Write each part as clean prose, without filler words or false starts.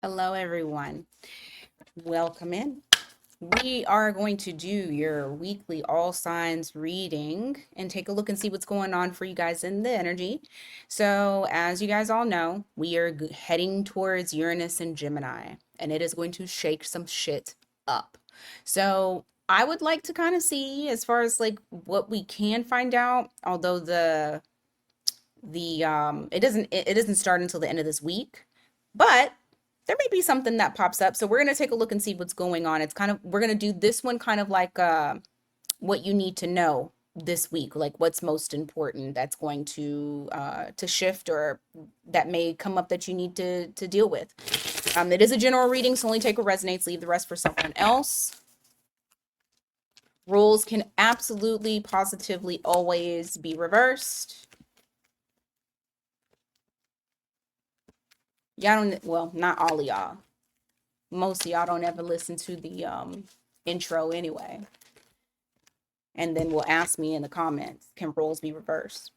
Hello, everyone. Welcome in. We are going to do your weekly all signs reading and take a look and see what's going on for you guys in the energy. So, as you guys all know, we are heading towards Uranus and Gemini, and it is going to shake some shit up. So, I would like to kind of see as far as like what we can find out, although it doesn't start until the end of this week, but there may be something that pops up. So we're going to take a look and see what's going on. We're going to do this one kind of like what you need to know this week, like what's most important that's going to shift or that may come up that you need to deal with. It is a general reading, so only take what resonates, leave the rest for someone else. Rules can absolutely, positively always be reversed. Y'all don't, well, not all of y'all. Most of y'all don't ever listen to the intro anyway. And then will ask me in the comments, can roles be reversed?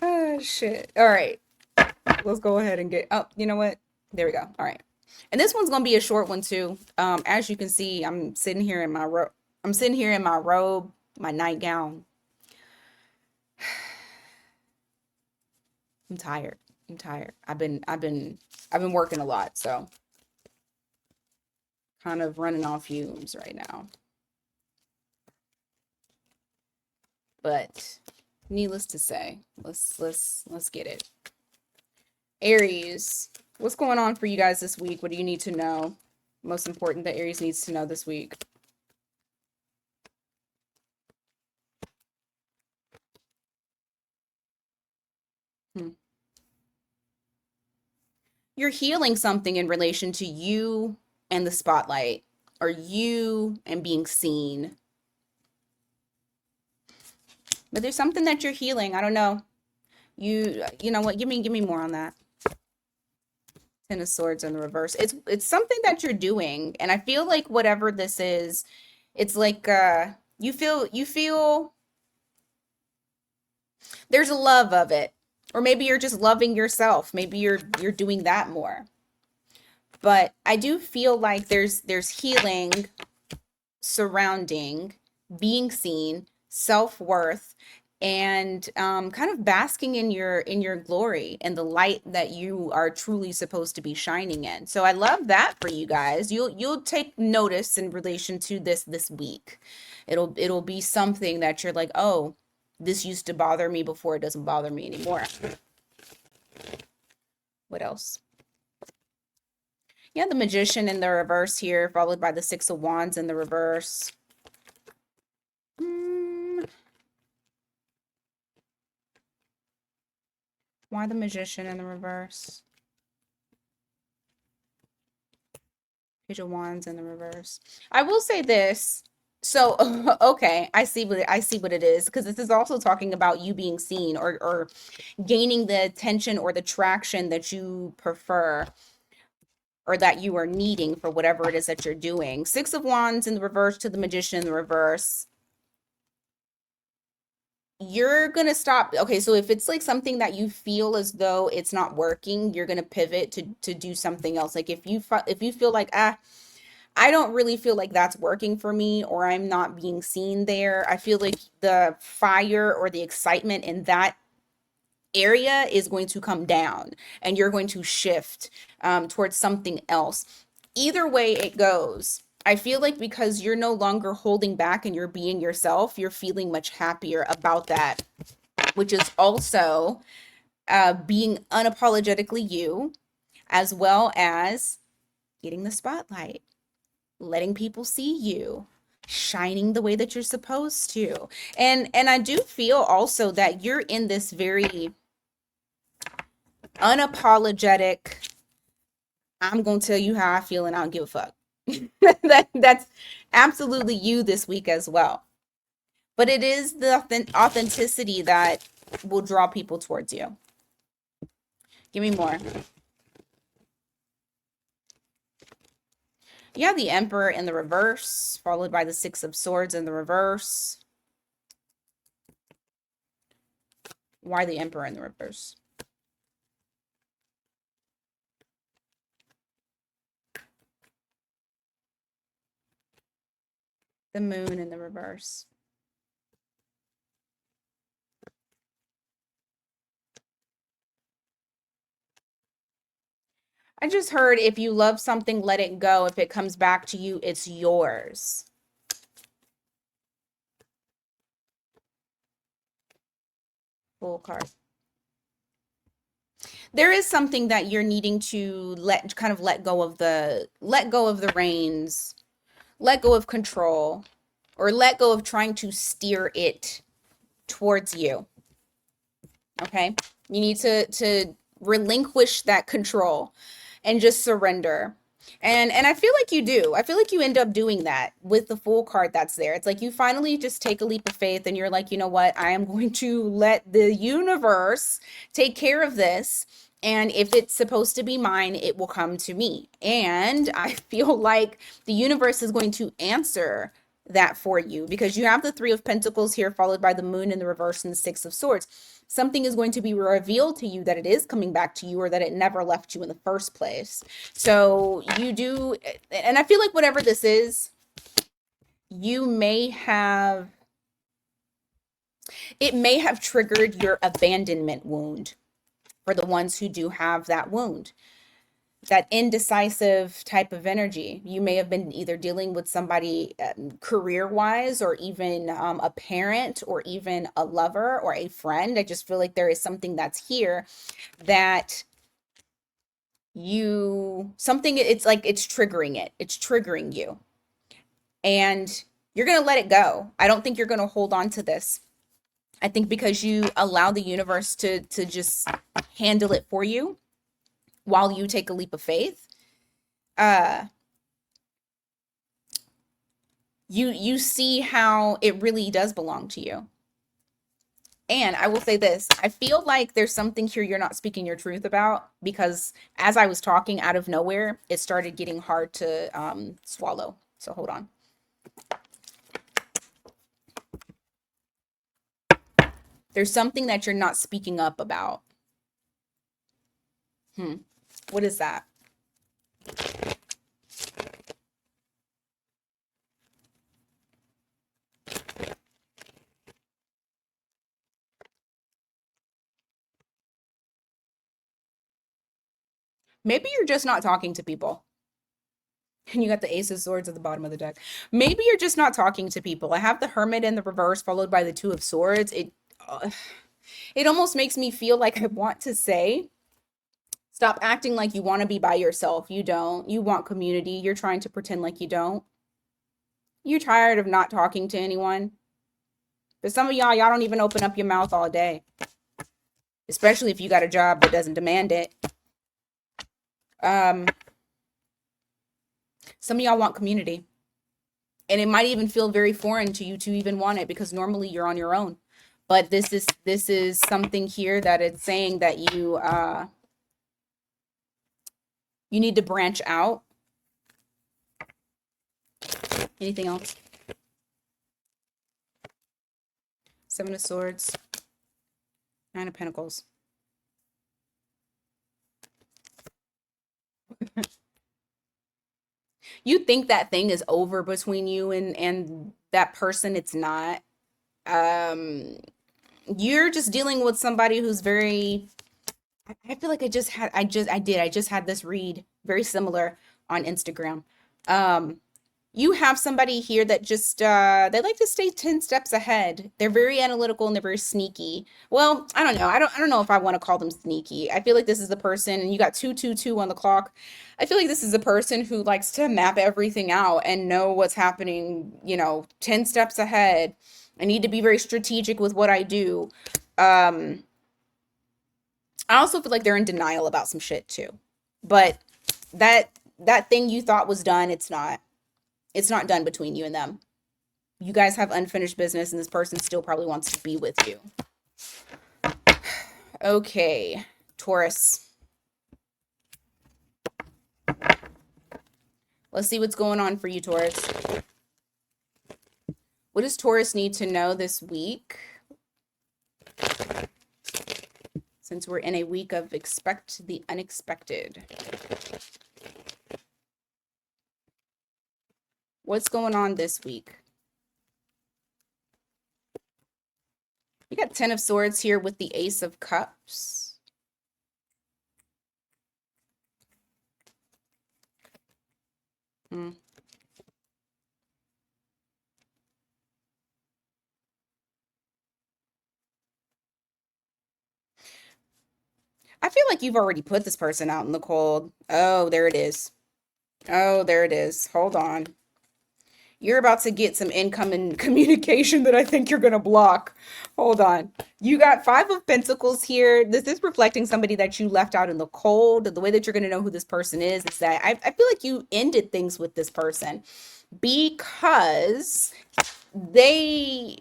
Oh, shit. All right. Let's go ahead and get, oh, you know what? There we go. All right. And this one's going to be a short one too. As you can see, I'm sitting here in my robe, my nightgown. I'm tired. I'm tired. I've been working a lot, so kind of running off fumes right now. But needless to say, let's get it. Aries, what's going on for you guys this week? What do you need to know? Most important that Aries needs to know this week. You're healing something in relation to you and the spotlight, or you and being seen. But there's something that you're healing. I don't know. You know what? Give me more on that. Ten of Swords in the reverse. It's something that you're doing, and I feel like whatever this is, it's like you feel there's a love of it. Or maybe you're just loving yourself. Maybe you're doing that more. But I do feel like there's healing surrounding being seen, self-worth, and kind of basking in your glory and the light that you are truly supposed to be shining in. So I love that for you guys. You'll take notice in relation to this week. It'll be something that you're like, oh, this used to bother me before, it doesn't bother me anymore. What else? Yeah, the Magician in the reverse here, followed by the Six of Wands in the reverse. Why the Magician in the reverse? Page of Wands in the reverse. I will say this. So, okay, I see what it is, because this is also talking about you being seen, or gaining the attention or the traction that you prefer, or that you are needing for whatever it is that you're doing. Six of Wands in the reverse to the Magician in the reverse. You're gonna stop. Okay, so if it's like something that you feel as though it's not working, you're gonna pivot to do something else. Like if you feel like, I don't really feel like that's working for me, or I'm not being seen there, I feel like the fire or the excitement in that area is going to come down, and you're going to shift towards something else. Either way it goes, I feel like because you're no longer holding back and you're being yourself, you're feeling much happier about that, which is also being unapologetically you, as well as getting the spotlight, letting people see you, shining the way that you're supposed to. And I do feel also that you're in this very unapologetic, I'm gonna tell you how I feel and I don't give a fuck. That's absolutely you this week as well. But it is the authenticity that will draw people towards you. Give me more. You have the Emperor in the reverse, followed by the Six of Swords in the reverse. Why the Emperor in the reverse? The moon in the reverse. I just heard if you love something, let it go. If it comes back to you, it's yours. Full card. There is something that you're needing to let go of the reins, let go of control, or let go of trying to steer it towards you. Okay? You need to relinquish that control and just surrender. And I feel like you do. I feel like you end up doing that with the Fool card that's there. It's like you finally just take a leap of faith and you're like, you know what? I am going to let the universe take care of this. And if it's supposed to be mine, it will come to me. And I feel like the universe is going to answer that for you because you have the Three of Pentacles here, followed by the Moon in the reverse and the Six of Swords. Something is going to be revealed to you that it is coming back to you or that it never left you in the first place. So you do, and I feel like whatever this is, you may have, it may have triggered your abandonment wound for the ones who do have that wound. That indecisive type of energy. You may have been either dealing with somebody career-wise or even a parent or even a lover or a friend. I just feel like there is something that's here that it's like it's triggering it. It's triggering you. And you're going to let it go. I don't think you're going to hold on to this. I think because you allow the universe to just handle it for you, while you take a leap of faith, you see how it really does belong to you. And I will say this, I feel like there's something here you're not speaking your truth about, because as I was talking, out of nowhere, it started getting hard to swallow. So hold on. There's something that you're not speaking up about. What is that? Maybe you're just not talking to people. And you got the Ace of Swords at the bottom of the deck. Maybe you're just not talking to people. I have the Hermit in the reverse, followed by the Two of Swords. It almost makes me feel like I want to say, stop acting like you want to be by yourself. You don't. You want community. You're trying to pretend like you don't. You're tired of not talking to anyone. But some of y'all don't even open up your mouth all day. Especially if you got a job that doesn't demand it. Some of y'all want community. And it might even feel very foreign to you to even want it, because normally you're on your own. But this is something here that it's saying that you need to branch out. Anything else? Seven of Swords. Nine of Pentacles. You think that thing is over between you and that person. It's not. You're just dealing with somebody who's very, I feel like I just had this read very similar on Instagram. You have somebody here that just they like to stay 10 steps ahead. They're very analytical and they're very sneaky. Well, I don't know. I don't know if I want to call them sneaky. I feel like this is the person, and you got 222 on the clock. I feel like this is a person who likes to map everything out and know what's happening, 10 steps ahead. I need to be very strategic with what I do. I also feel like they're in denial about some shit too. But that thing you thought was done, it's not. It's not done between you and them. You guys have unfinished business, and this person still probably wants to be with you. Okay, Taurus. Let's see what's going on for you, Taurus. What does Taurus need to know this week? Since we're in a week of expect the unexpected. What's going on this week? You got 10 of Swords here with the Ace of Cups. Hmm. I feel like you've already put this person out in the cold. Oh, there it is. Oh, there it is. Hold on. You're about to get some incoming communication that I think you're going to block. Hold on. You got 5 of Pentacles here. This is reflecting somebody that you left out in the cold. The way that you're going to know who this person is that I feel like you ended things with this person because they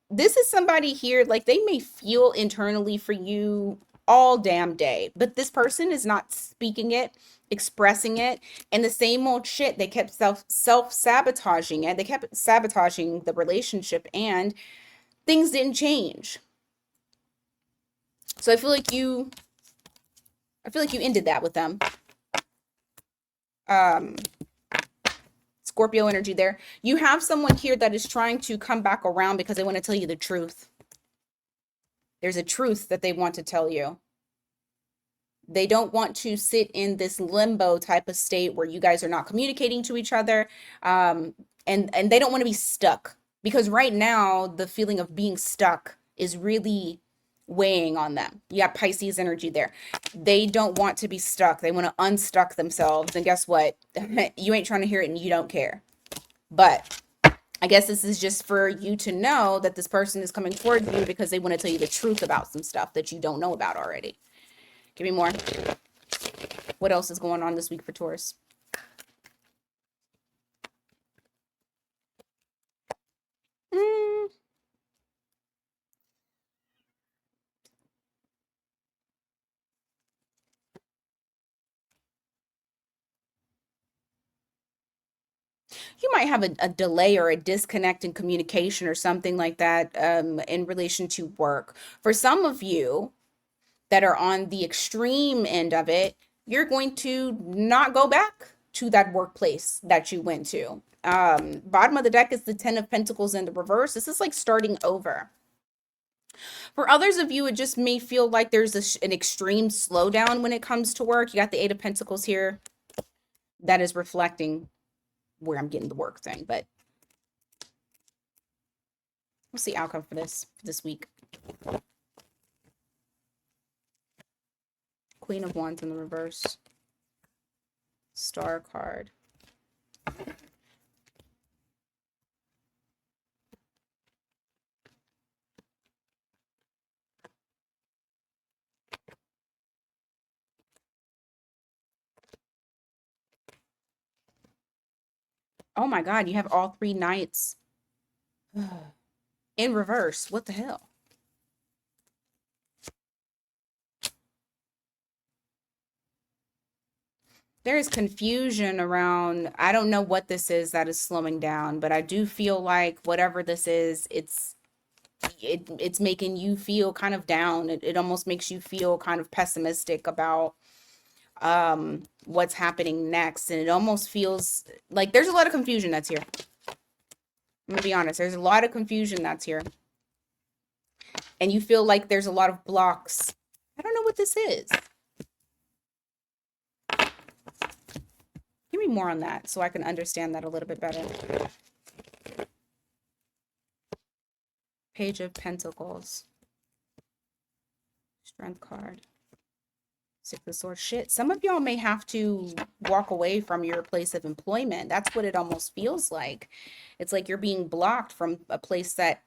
this is somebody here, like they may feel internally for you all damn day, but this person is not speaking it, expressing it, and the same old shit. They kept self-sabotaging it. They kept sabotaging the relationship and things didn't change. So I feel like you ended that with them. Um Scorpio energy there. You have someone here that is trying to come back around because they want to tell you the truth. There's a truth that they want to tell you. They don't want to sit in this limbo type of state where you guys are not communicating to each other. And they don't want to be stuck because right now the feeling of being stuck is really weighing on them. You got Pisces energy there. They don't want to be stuck. They want to unstuck themselves. And guess what? You ain't trying to hear it and you don't care. But I guess this is just for you to know that this person is coming toward you because they want to tell you the truth about some stuff that you don't know about already. Give me more. What else is going on this week for Taurus? Mm. You might have a delay or a disconnect in communication or something like that in relation to work. For some of you that are on the extreme end of it, you're going to not go back to that workplace that you went to. Bottom of the deck is the 10 of Pentacles in the reverse. This is like starting over. For others of you, it just may feel like there's an extreme slowdown when it comes to work. You got the 8 of Pentacles here. That is reflecting where I'm getting the work thing. But what's the outcome for this week? Queen of Wands in the reverse. Star card. Oh my God, you have all 3 knights in reverse. What the hell? There is confusion around, I don't know what this is that is slowing down, but I do feel like whatever this is, it's making you feel kind of down. It almost makes you feel kind of pessimistic about what's happening next. And it almost feels like there's a lot of confusion that's here. I'm gonna be honest, there's a lot of confusion that's here. And you feel like there's a lot of blocks. I don't know what this is. Give me more on that so I can understand that a little bit better. Page of Pentacles. Strength card. 6 of Swords. Shit. Some of y'all may have to walk away from your place of employment. That's what it almost feels like. It's like you're being blocked from a place that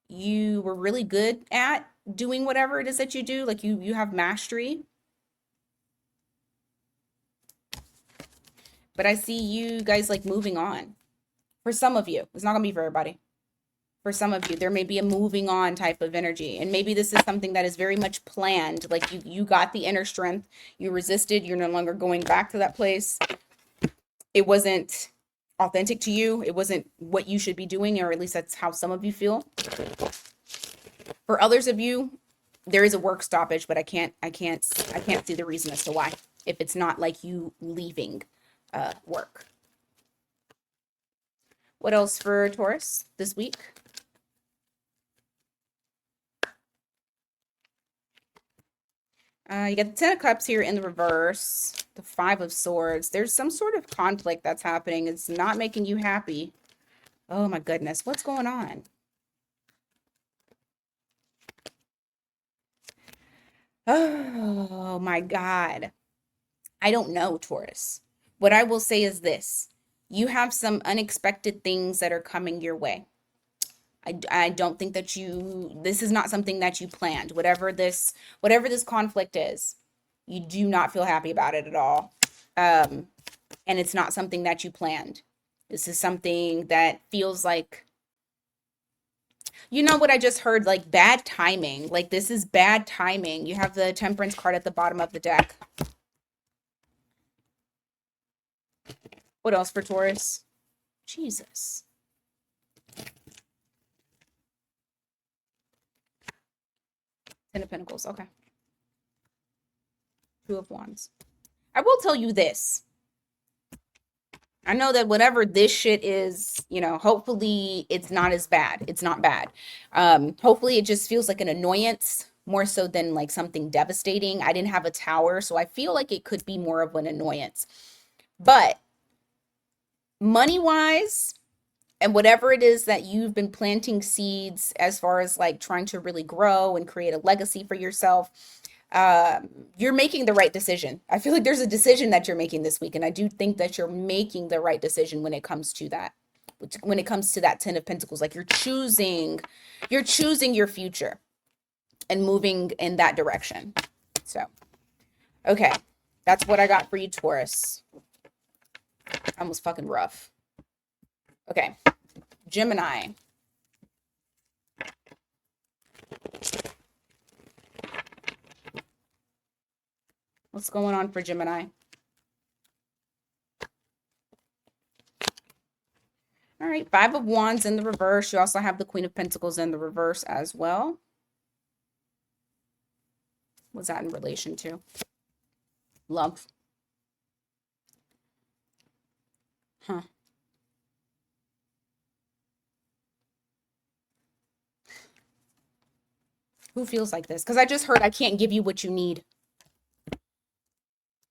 you were really good at doing whatever it is that you do. Like you have mastery. But I see you guys like moving on. For some of you. It's not going to be for everybody. For some of you, there may be a moving on type of energy. And maybe this is something that is very much planned. Like you got the inner strength. You resisted. You're no longer going back to that place. It wasn't authentic to you. It wasn't what you should be doing, or at least that's how some of you feel. For others of you, there is a work stoppage, but I can't see the reason as to why. If it's not like you leaving work. What else for Taurus this week? You got the Ten of Cups here in the reverse, the Five of Swords. There's some sort of conflict that's happening. It's not making you happy. Oh my goodness, what's going on? Oh my God. I don't know, Taurus. What I will say is this. You have some unexpected things that are coming your way. I don't think that this is not something that you planned. Whatever this conflict is, you do not feel happy about it at all. And it's not something that you planned. This is something that feels like, you know what I just heard? Like bad timing. Like this is bad timing. You have the Temperance card at the bottom of the deck. What else for Taurus? Jesus. Ten of Pentacles. Okay. Two of Wands. I will tell you this. I know that whatever this shit is, hopefully it's not as bad. It's not bad. Hopefully it just feels like an annoyance more so than like something devastating. I didn't have a tower, so I feel like it could be more of an annoyance. But money-wise, and whatever it is that you've been planting seeds as far as like trying to really grow and create a legacy for yourself, you're making the right decision. I feel like there's a decision that you're making this week, and I do think that you're making the right decision when it comes to that. When it comes to that Ten of Pentacles, like you're choosing your future and moving in that direction. So, okay, that's what I got for you, Taurus. Almost fucking rough. Okay, Gemini. What's going on for Gemini? All right, Five of Wands in the reverse. You also have the Queen of Pentacles in the reverse as well. What's that in relation to? Love. Huh. Who feels like this? Because I just heard I can't give you what you need.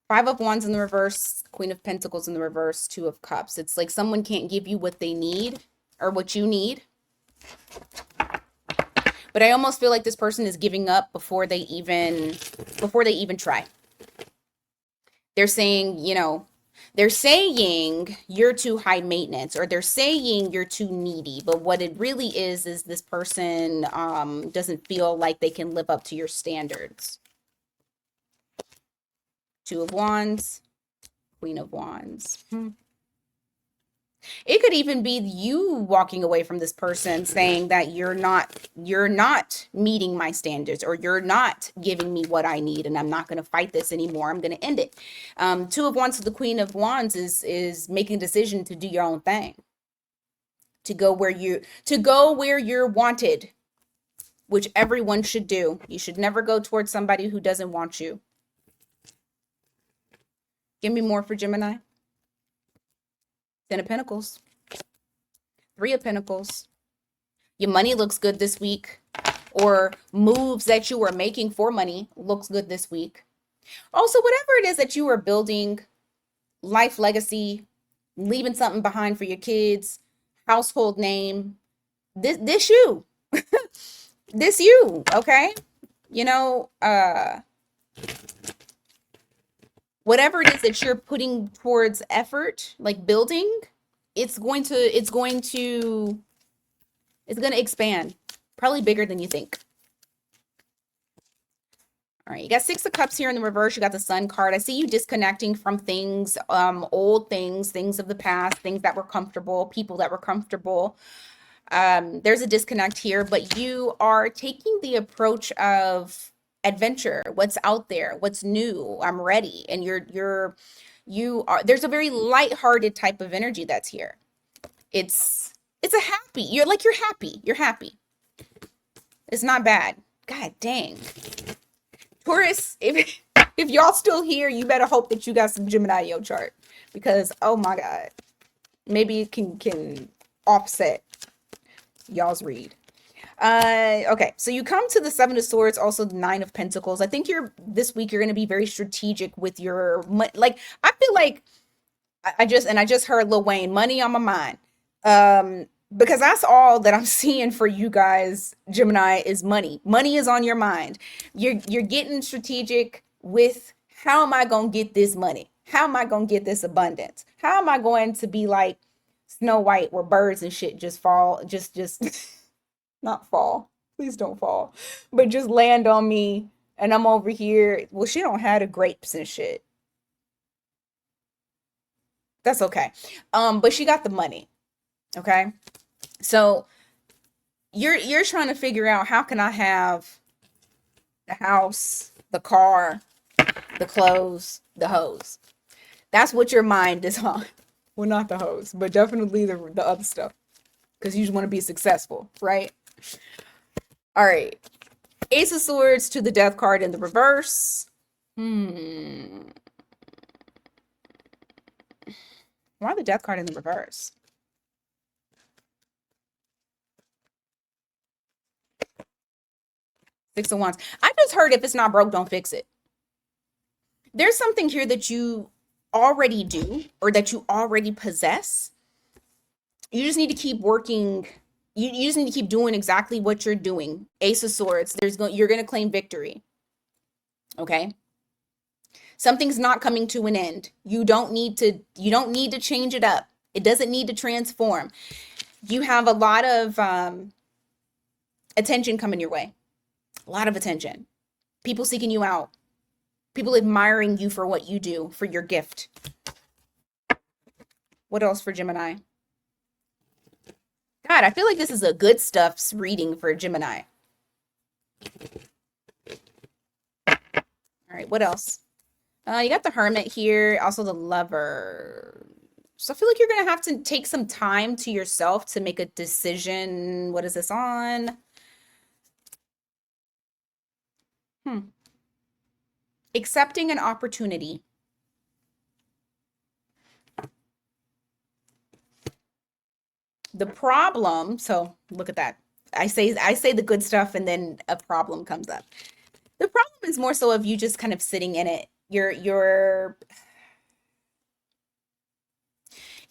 Five of Wands in the reverse, Queen of Pentacles in the reverse, Two of Cups. It's like someone can't give you what they need or what you need. But I almost feel like this person is giving up before they even try. They're saying, they're saying you're too high maintenance, or they're saying you're too needy. But what it really is this person doesn't feel like they can live up to your standards. Two of Wands, Queen of Wands. It could even be you walking away from this person saying that you're not meeting my standards, or you're not giving me what I need, and I'm not going to fight this anymore. I'm going to end it. Two of Wands to the Queen of Wands is making a decision to do your own thing, to go where you're wanted, which everyone should do. You should never go towards somebody who doesn't want you. Give me more for Gemini. Ten of Pentacles. Three of Pentacles. Your money looks good this week, or moves that you are making for money looks good this week. Also, whatever it is that you are building, life legacy, leaving something behind for your kids, household name, this you. This you, okay? Whatever it is that you're putting towards effort, like building, it's going to expand, probably bigger than you think. All right, you got Six of Cups here in the reverse. You got the Sun card. I see you disconnecting from things, old things of the past, things that were comfortable, people that were comfortable. There's a disconnect here, but you are taking the approach of adventure, what's out there, what's new, I'm ready. And there's a very lighthearted type of energy that's here. It's a happy, you're happy. It's not bad. God dang. Taurus, if y'all still here, you better hope that you got some Gemini in your chart, because oh my God, maybe it can offset y'all's read. Okay, so you come to the Seven of Swords, also the Nine of Pentacles. I think this week you're going to be very strategic with your like. I feel like I just heard Lil Wayne, money on my mind. Because that's all that I'm seeing for you guys, Gemini, is money. Money is on your mind. You're getting strategic with, how am I gonna get this money? How am I gonna get this abundance? How am I going to be like Snow White, where birds and shit just fall, just not fall. Please don't fall. But just land on me and I'm over here. Well, she don't have the grapes and shit. That's okay. But she got the money. Okay. So you're trying to figure out, how can I have the house, the car, the clothes, the hose. That's what your mind is on. Well, not the hose, but definitely the other stuff. Because you just want to be successful, right? All right. Ace of Swords to the Death card in the reverse. Why the Death card in the reverse? Six of Wands. I just heard, if it's not broke, don't fix it. There's something here that you already do, or that you already possess. You just need to keep working. You just need to keep doing exactly what you're doing. Ace of Swords. You're going to claim victory. Okay? Something's not coming to an end. You don't need to change it up. It doesn't need to transform. You have a lot of attention coming your way. A lot of attention. People seeking you out. People admiring you for what you do, for your gift. What else for Gemini? God, I feel like this is a good stuff reading for Gemini. All right, what else? You got the Hermit here, also the Lover. So I feel like you're going to have to take some time to yourself to make a decision. What is this on? Accepting an opportunity. The problem, so look at that. I say the good stuff and then a problem comes up. The problem is more so of you just kind of sitting in it.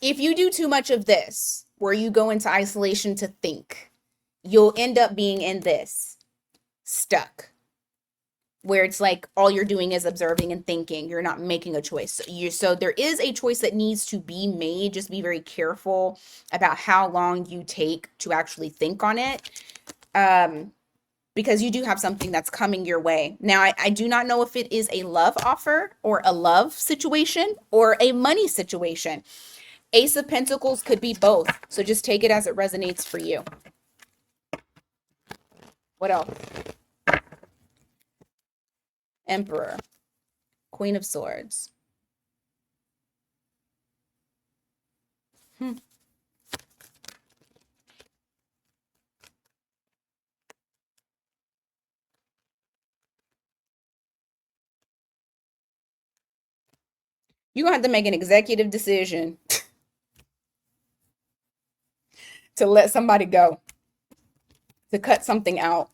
If you do too much of this, where you go into isolation to think, you'll end up being in this, stuck, where it's like all you're doing is observing and thinking. You're not making a choice. So there is a choice that needs to be made. Just be very careful about how long you take to actually think on it. Because you do have something that's coming your way. Now, I do not know if it is a love offer or a love situation or a money situation. Ace of Pentacles could be both. So just take it as it resonates for you. What else? Emperor. Queen of Swords. You're going to have to make an executive decision to let somebody go, to cut something out.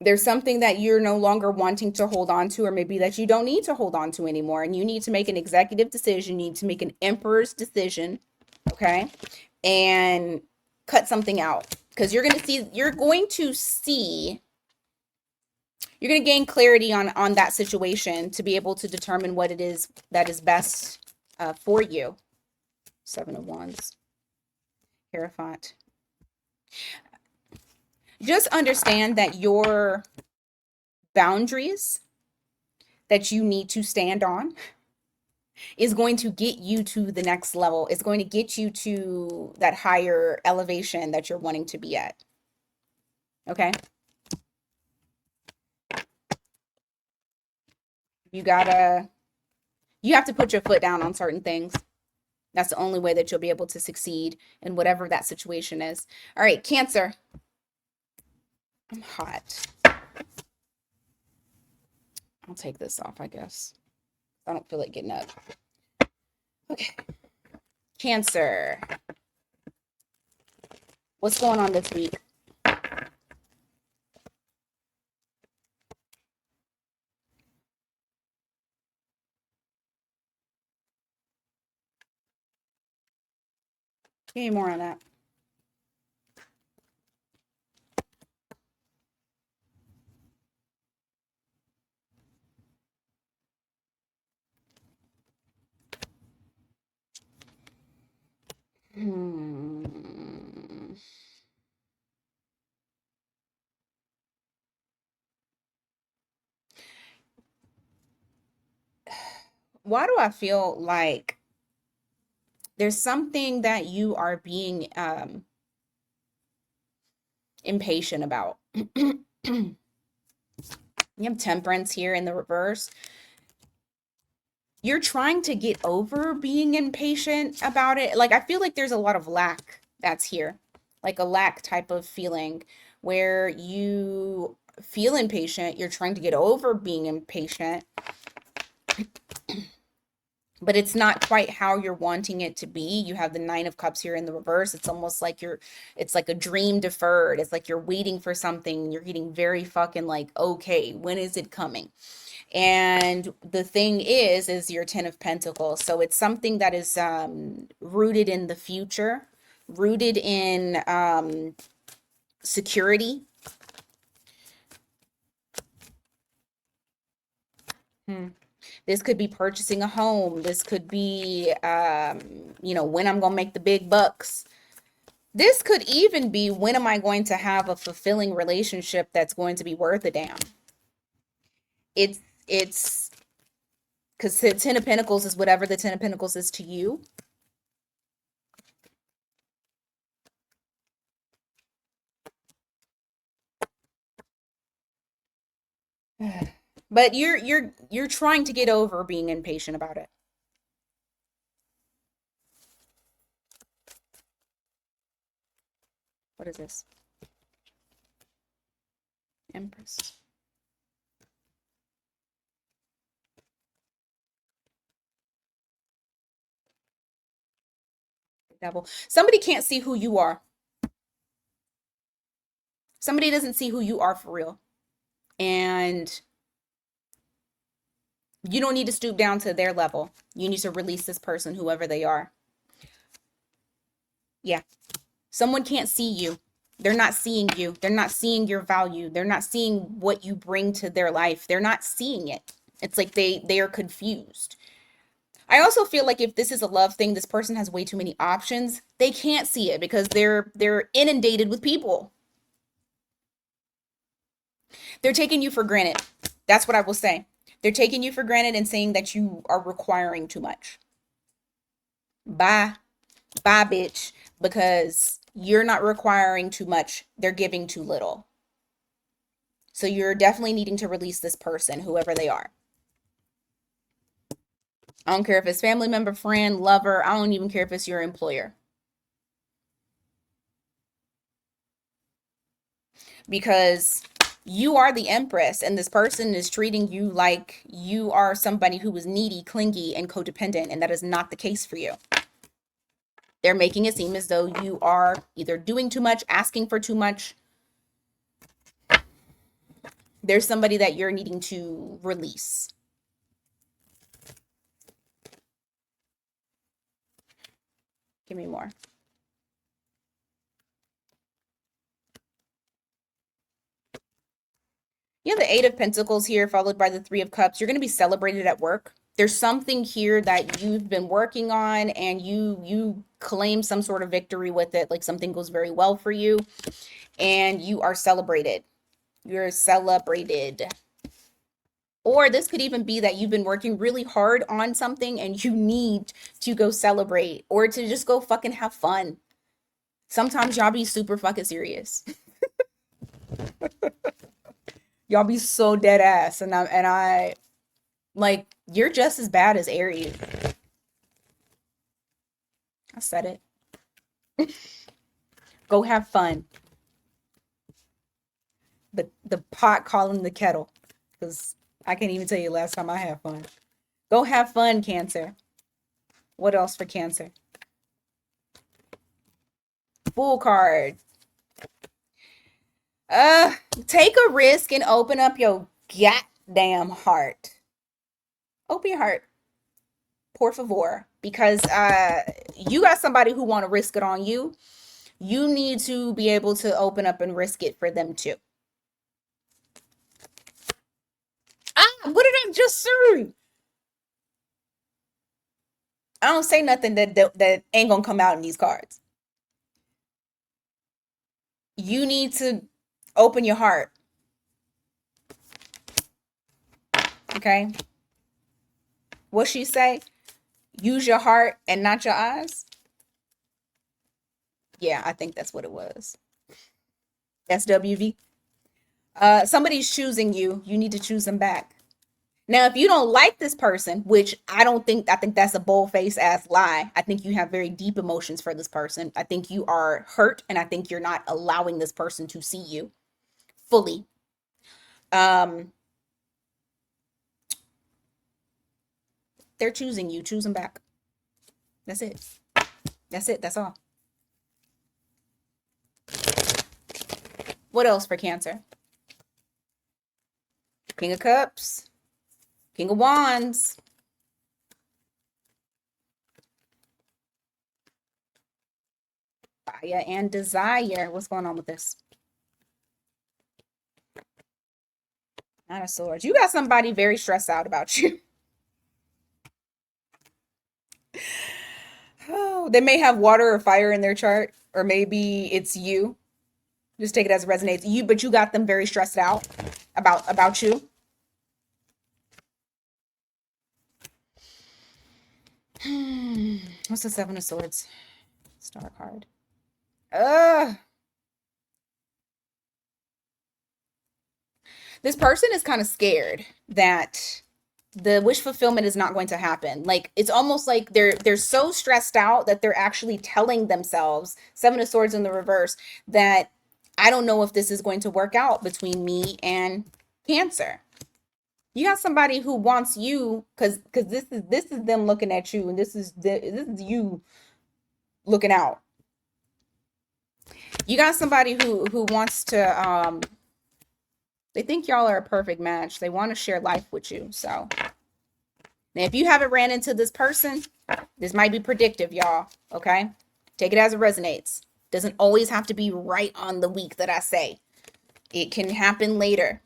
There's something that you're no longer wanting to hold on to, or maybe that you don't need to hold on to anymore. And you need to make an executive decision. You need to make an emperor's decision. Okay. And cut something out, because you're going to gain clarity on that situation to be able to determine what it is that is best for you. Seven of Wands. Hierophant. Just understand that your boundaries that you need to stand on is going to get you to the next level. It's going to get you to that higher elevation that you're wanting to be at. Okay? You have to put your foot down on certain things. That's the only way that you'll be able to succeed in whatever that situation is. All right, Cancer. I'm hot. I'll take this off, I guess. I don't feel like getting up. Okay. Cancer. What's going on this week? Give me more on that. Why do I feel like there's something that you are being impatient about? You have temperance here in the reverse. You're trying to get over being impatient about it. Like, I feel like there's a lot of lack that's here, like a lack type of feeling where you feel impatient. You're trying to get over being impatient, but it's not quite how you're wanting it to be. You have the Nine of Cups here in the reverse. It's almost like it's like a dream deferred. It's like you're waiting for something. You're getting very fucking like, okay, when is it coming? And the thing is your Ten of Pentacles. So it's something that is rooted in the future, rooted in security. This could be purchasing a home. This could be, when I'm going to make the big bucks. This could even be, when am I going to have a fulfilling relationship that's going to be worth a damn? It's because the Ten of Pentacles is whatever the Ten of Pentacles is to you. But you're trying to get over being impatient about it. What is this? Empress. Devil. Somebody can't see who you are. Somebody doesn't see who you are for real. And you don't need to stoop down to their level. You need to release this person, whoever they are. Yeah. Someone can't see you. They're not seeing you. They're not seeing your value. They're not seeing what you bring to their life. They're not seeing it. It's like they are confused. I also feel like if this is a love thing, this person has way too many options. They can't see it because they're inundated with people. They're taking you for granted. That's what I will say. They're taking you for granted and saying that you are requiring too much. Bye. Bye, bitch. Because you're not requiring too much. They're giving too little. So you're definitely needing to release this person, whoever they are. I don't care if it's family member, friend, lover. I don't even care if it's your employer. Because you are the Empress and this person is treating you like you are somebody who is needy, clingy, and codependent, and that is not the case for you. They're making it seem as though you are either doing too much, asking for too much. There's somebody that you're needing to release. Give me more. You have the Eight of Pentacles here, followed by the Three of Cups. You're going to be celebrated at work. There's something here that you've been working on and you claim some sort of victory with it, like something goes very well for you and you are celebrated. You're celebrated. Or this could even be that you've been working really hard on something and you need to go celebrate or to just go fucking have fun. Sometimes y'all be super fucking serious. Y'all be so dead ass. And I like, you're just as bad as Aries. I said it. Go have fun. The pot calling the kettle. Because I can't even tell you last time I had fun. Go have fun, Cancer. What else for Cancer? Fool card. Uh, take a risk and open up your goddamn heart. Open your heart, por favor, because you got somebody who want to risk it on you. You need to be able to open up and risk it for them too. What did I just say? I don't say nothing that ain't gonna come out in these cards. You need to open your heart. Okay? What she say? Use your heart and not your eyes? Yeah, I think that's what it was. SWV. Somebody's choosing you. You need to choose them back. Now, if you don't like this person, which I think that's a bold-faced ass lie. I think you have very deep emotions for this person. I think you are hurt, and I think you're not allowing this person to see you fully. Um, they're choosing you. Choose them back. That's it. That's it. That's all. What else for Cancer? King of Cups. King of Wands. Fire and desire. What's going on with this? Nine of Swords. You got somebody very stressed out about you. Oh, they may have water or fire in their chart, or maybe it's you. Just take it as it resonates. But you got them very stressed out about you. What's the Seven of Swords? Star card. This person is kind of scared that the wish fulfillment is not going to happen. Like, it's almost like they're so stressed out that they're actually telling themselves, Seven of Swords in the reverse, that I don't know if this is going to work out between me and Cancer. You got somebody who wants you because this is them looking at you, and this is you looking out. You got somebody who wants to they think y'all are a perfect match. They want to share life with you. So now, if you haven't ran into this person, this might be predictive, y'all. Okay, take it as it resonates. Doesn't always have to be right on the week that I say. It can happen later.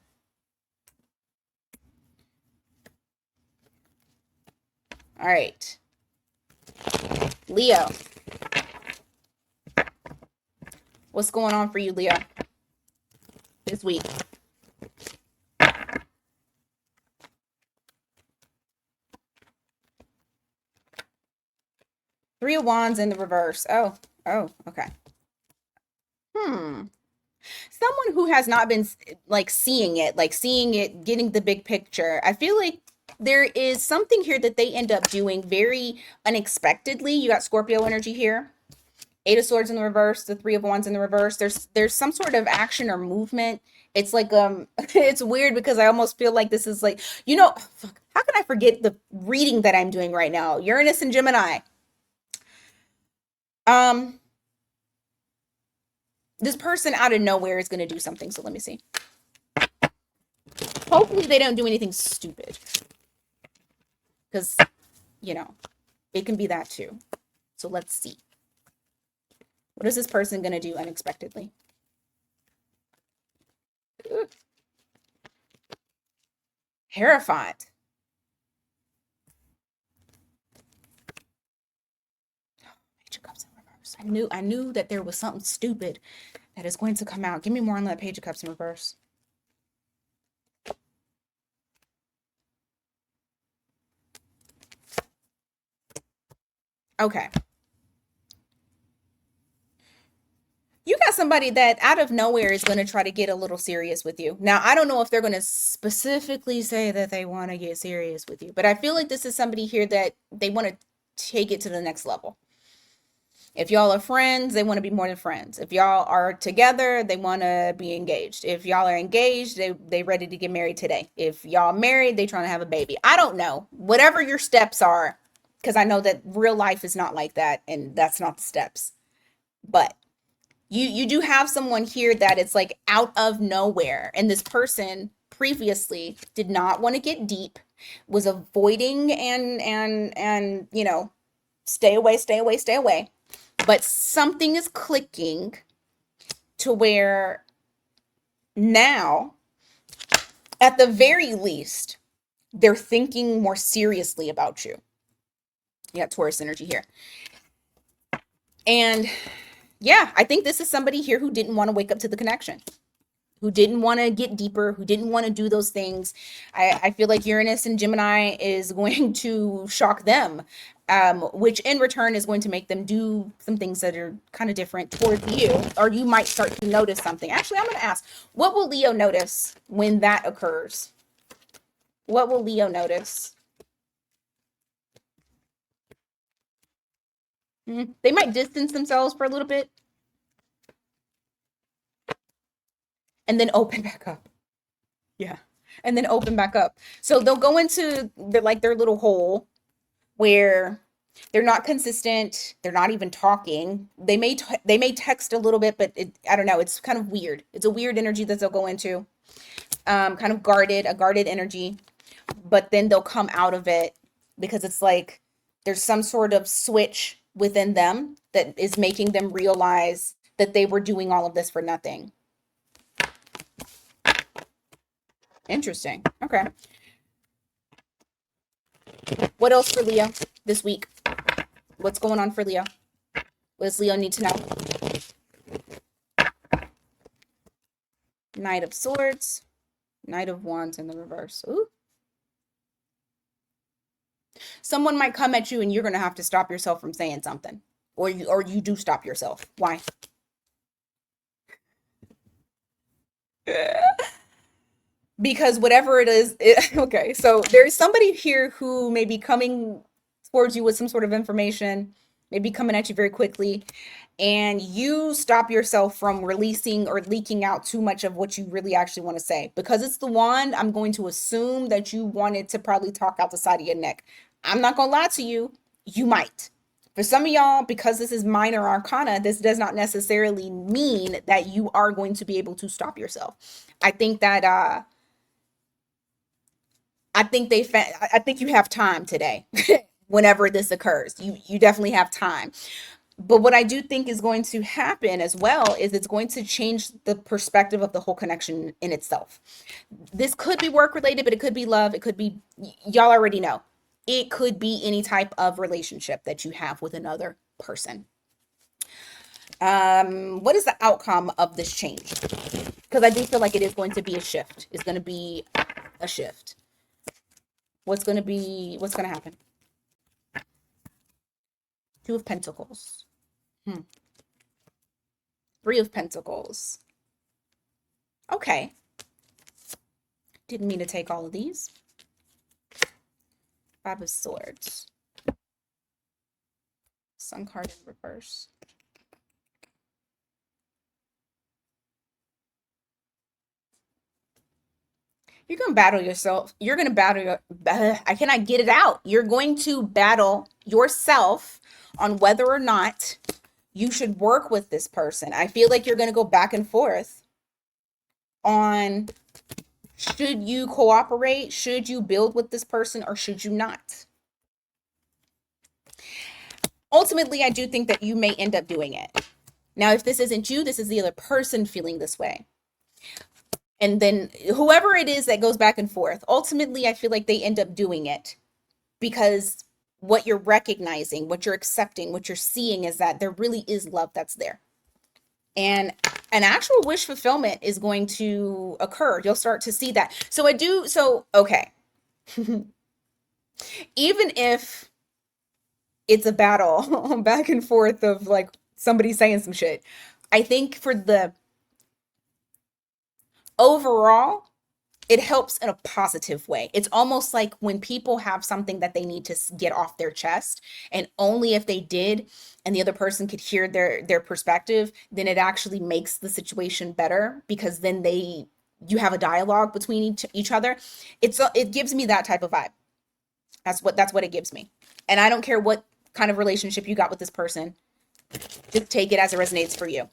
All right, Leo. What's going on for you, Leo, this week? Three of Wands in the reverse. Oh, okay. Someone who has not been like seeing it, getting the big picture. I feel like there is something here that they end up doing very unexpectedly. You got Scorpio energy here. Eight of Swords in the reverse, the Three of Wands in the reverse. There's some sort of action or movement. It's like it's weird because I almost feel like this is like, fuck, how can I forget the reading that I'm doing right now? Uranus and Gemini. This person out of nowhere is going to do something. So let me see. Hopefully they don't do anything stupid. Because, it can be that too. So let's see. What is this person going to do unexpectedly? Ooh. Hierophant. Page of Cups in reverse. I knew that there was something stupid that is going to come out. Give me more on that Page of Cups in reverse. Okay. You got somebody that out of nowhere is going to try to get a little serious with you. Now, I don't know if they're going to specifically say that they want to get serious with you, but I feel like this is somebody here that they want to take it to the next level. If y'all are friends, they want to be more than friends. If y'all are together, they want to be engaged. If y'all are engaged, they ready to get married today. If y'all married, they trying to have a baby. I don't know. Whatever your steps are, because I know that real life is not like that, and that's not the steps. But You do have someone here that it's like out of nowhere, and this person previously did not want to get deep, was avoiding and stay away, stay away, stay away. But something is clicking to where now, at the very least, they're thinking more seriously about you. You got Taurus energy here. And yeah, I think this is somebody here who didn't want to wake up to the connection, who didn't want to get deeper, who didn't want to do those things. I feel like Uranus and Gemini is going to shock them, which in return is going to make them do some things that are kind of different towards you, or you might start to notice something. Actually, I'm going to ask, what will Leo notice when that occurs? What will Leo notice? They might distance themselves for a little bit and then open back up. Yeah. And then open back up. So they'll go into their little hole where they're not consistent. They're not even talking. They may text a little bit, but I don't know. It's kind of weird. It's a weird energy that they'll go into. Kind of a guarded energy. But then they'll come out of it because it's like there's some sort of switch within them that is making them realize that they were doing all of this for nothing. Interesting. Okay. What else for Leo this week? What's going on for Leo? What does Leo need to know? Knight of Swords, Knight of Wands in the reverse. Ooh. Someone might come at you and you're going to have to stop yourself from saying something. Or you do stop yourself. Why? Because whatever it is, okay, so there's somebody here who may be coming towards you with some sort of information, maybe coming at you very quickly, and you stop yourself from releasing or leaking out too much of what you really actually want to say. Because it's the wand, I'm going to assume that you wanted to probably talk out the side of your neck. I'm not going to lie to you, you might. For some of y'all, because this is minor arcana, this does not necessarily mean that you are going to be able to stop yourself. I think that I think you have time today. Whenever this occurs, you definitely have time. But what I do think is going to happen as well is it's going to change the perspective of the whole connection in itself. This could be work related, but it could be love. It could be, y'all already know. It could be any type of relationship that you have with another person. What is the outcome of this change? Because I do feel like it is going to be a shift. It's going to be a shift. What's going to happen? Two of Pentacles. Three of Pentacles. Okay. Didn't mean to take all of these. Five of Swords. Sun card in reverse. You're going to battle yourself. You're going to battle I cannot get it out. You're going to battle yourself on whether or not you should work with this person. I feel like you're going to go back and forth on should you cooperate, should you build with this person, or should you not? Ultimately, I do think that you may end up doing it. Now, if this isn't you, this is the other person feeling this way. And then whoever it is that goes back and forth, ultimately, I feel like they end up doing it because what you're recognizing, what you're accepting, what you're seeing is that there really is love that's there. And an actual wish fulfillment is going to occur. You'll start to see that. Okay. Even if it's a battle back and forth of like somebody saying some shit, I think for the overall, it helps in a positive way. It's almost like when people have something that they need to get off their chest, and only if they did and the other person could hear their perspective, then it actually makes the situation better because then you have a dialogue between each other. It gives me that type of vibe. That's what it gives me. And I don't care what kind of relationship you got with this person. Just take it as it resonates for you.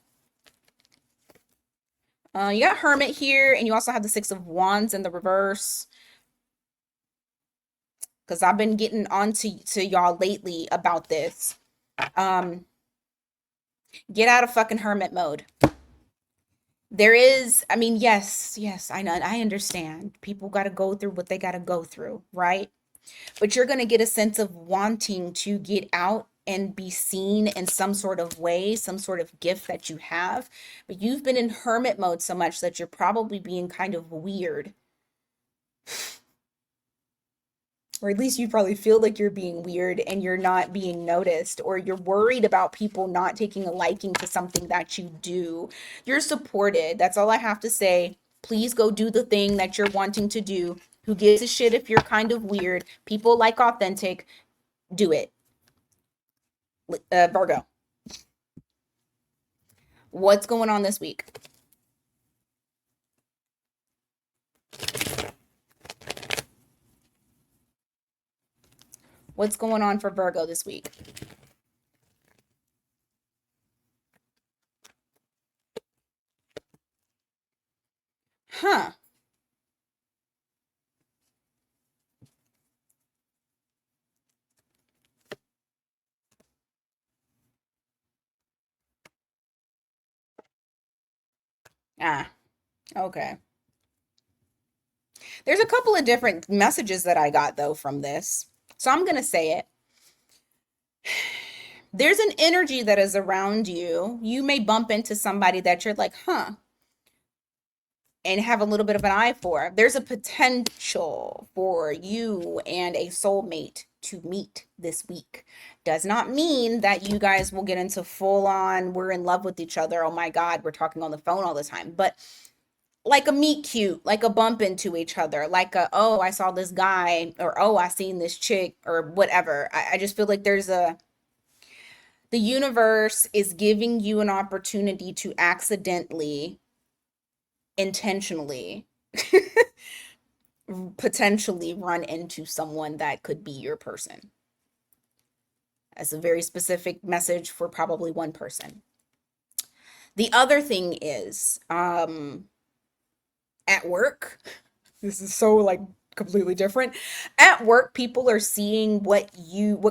You got Hermit here, and you also have the Six of Wands in the reverse. Because I've been getting on to y'all lately about this. Um, get out of fucking hermit mode. There is, I mean, yes, I know, I understand. People got to go through what they got to go through, right? But you're going to get a sense of wanting to get out and be seen in some sort of way, some sort of gift that you have. But you've been in hermit mode so much that you're probably being kind of weird. Or at least you probably feel like you're being weird and you're not being noticed, or you're worried about people not taking a liking to something that you do. You're supported. That's all I have to say. Please go do the thing that you're wanting to do. Who gives a shit if you're kind of weird? People like authentic. Do it. Virgo, what's going on this week? What's going on for Virgo this week? Huh. Ah, okay. There's a couple of different messages that I got though from this. So I'm going to say it. There's an energy that is around you. You may bump into somebody that you're like, huh, and have a little bit of an eye for. There's a potential for you and a soulmate to meet this week. Does not mean that you guys will get into full on, we're in love with each other. Oh my God, we're talking on the phone all the time. But like a meet cute, like a bump into each other, like a, oh, I saw this guy, or oh, I seen this chick, or whatever. I just feel like the universe is giving you an opportunity to accidentally, intentionally, potentially run into someone that could be your person. That's a very specific message for probably one person. The other thing is, at work, this is so like completely different. At work, people are seeing what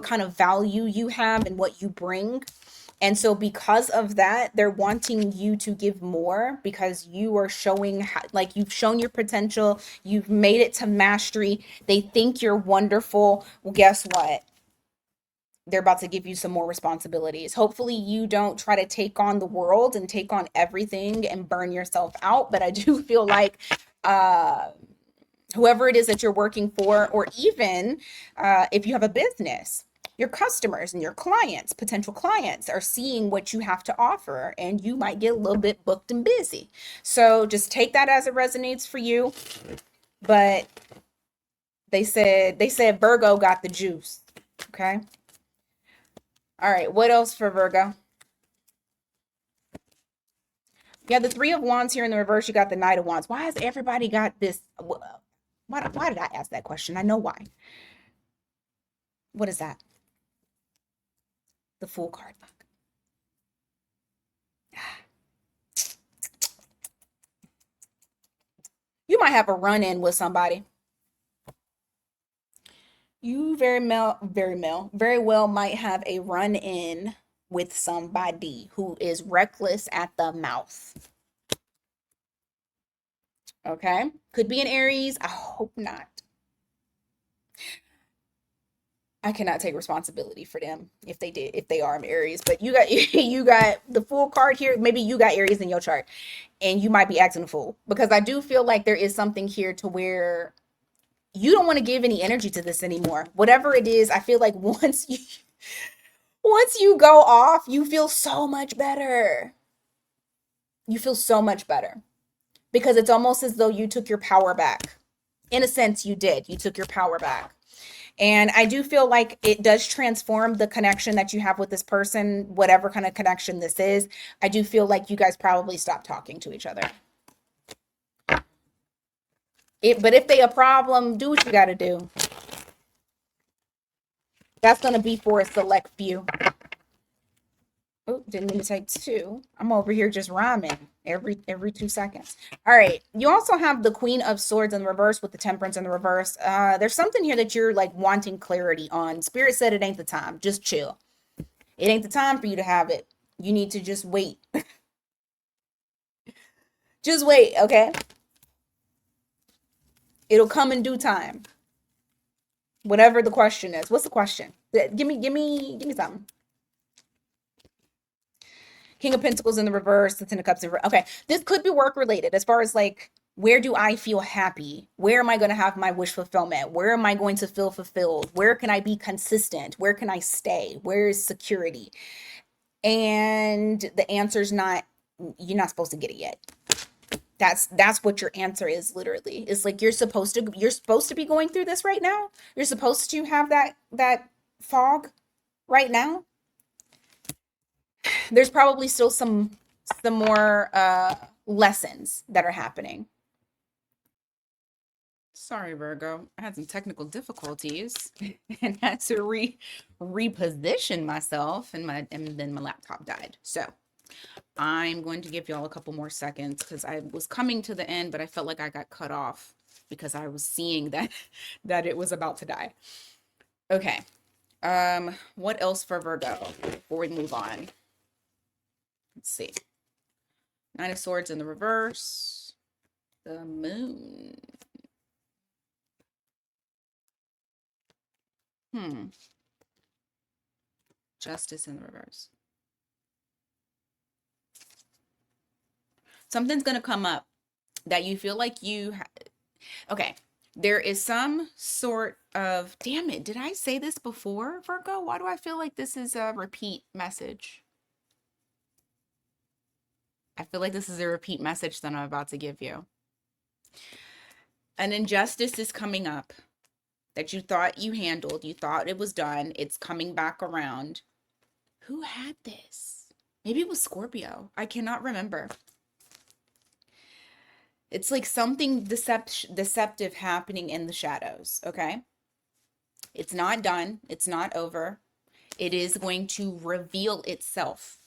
kind of value you have and what you bring. And so because of that, they're wanting you to give more because you are showing like you've shown your potential, you've made it to mastery. They think you're wonderful. Well, guess what? They're about to give you some more responsibilities. Hopefully, you don't try to take on the world and take on everything and burn yourself out. But I do feel like uh, whoever it is that you're working for, or even if you have a business, your customers and your clients, potential clients, are seeing what you have to offer, and you might get a little bit booked and busy. So just take that as it resonates for you. But they said Virgo got the juice. Okay. All right. What else for Virgo? You have the Three of Wands here in the reverse. You got the Knight of Wands. Why has everybody got this? Why did I ask that question? I know why. What is that? The Fool card. You might have a run in with somebody. You very well might have a run in with somebody who is reckless at the mouth. Okay. Could be an Aries. I hope not. I cannot take responsibility for them if they are Aries. But you got you got the Fool card here. Maybe you got Aries in your chart, and you might be acting a fool, because I do feel like there is something here to where you don't want to give any energy to this anymore. Whatever it is, I feel like once you go off, you feel so much better. You feel so much better because it's almost as though you took your power back. In a sense, you did. You took your power back. And I do feel like it does transform the connection that you have with this person, whatever kind of connection this is. I do feel like you guys probably stopped talking to each other. But if they a problem, do what you got to do. That's going to be for a select few. Oh, didn't mean to take two. I'm over here just rhyming every 2 seconds. All right. You also have the Queen of Swords in the reverse with the Temperance in the reverse. There's something here that you're like wanting clarity on. Spirit said it ain't the time. Just chill. It ain't the time for you to have it. You need to just wait. Just wait, okay? It'll come in due time. Whatever the question is. What's the question? Give me something. King of Pentacles in the reverse, the Ten of Cups in reverse. Okay, this could be work related as far as like, where do I feel happy? Where am I going to have my wish fulfillment? Where am I going to feel fulfilled? Where can I be consistent? Where can I stay? Where is security? And the answer's not, you're not supposed to get it yet. That's what your answer is, literally. It's like you're supposed to be going through this right now. You're supposed to have that fog right now. There's probably still some more lessons that are happening. Sorry, Virgo. I had some technical difficulties and had to reposition myself, and then my laptop died. So I'm going to give y'all a couple more seconds because I was coming to the end, but I felt like I got cut off because I was seeing that it was about to die. Okay. What else for Virgo before we move on? Let's see. Nine of Swords in the reverse. The Moon. Justice in the reverse. Something's going to come up that you feel like okay. There is some sort of, damn it, did I say this before, Virgo? Why do I feel like this is a repeat message? I feel like this is a repeat message that I'm about to give you. An injustice is coming up that you thought you handled. You thought it was done. It's coming back around. Who had this? Maybe it was Scorpio. I cannot remember. It's like something deceptive happening in the shadows, okay? It's not done. It's not over. It is going to reveal itself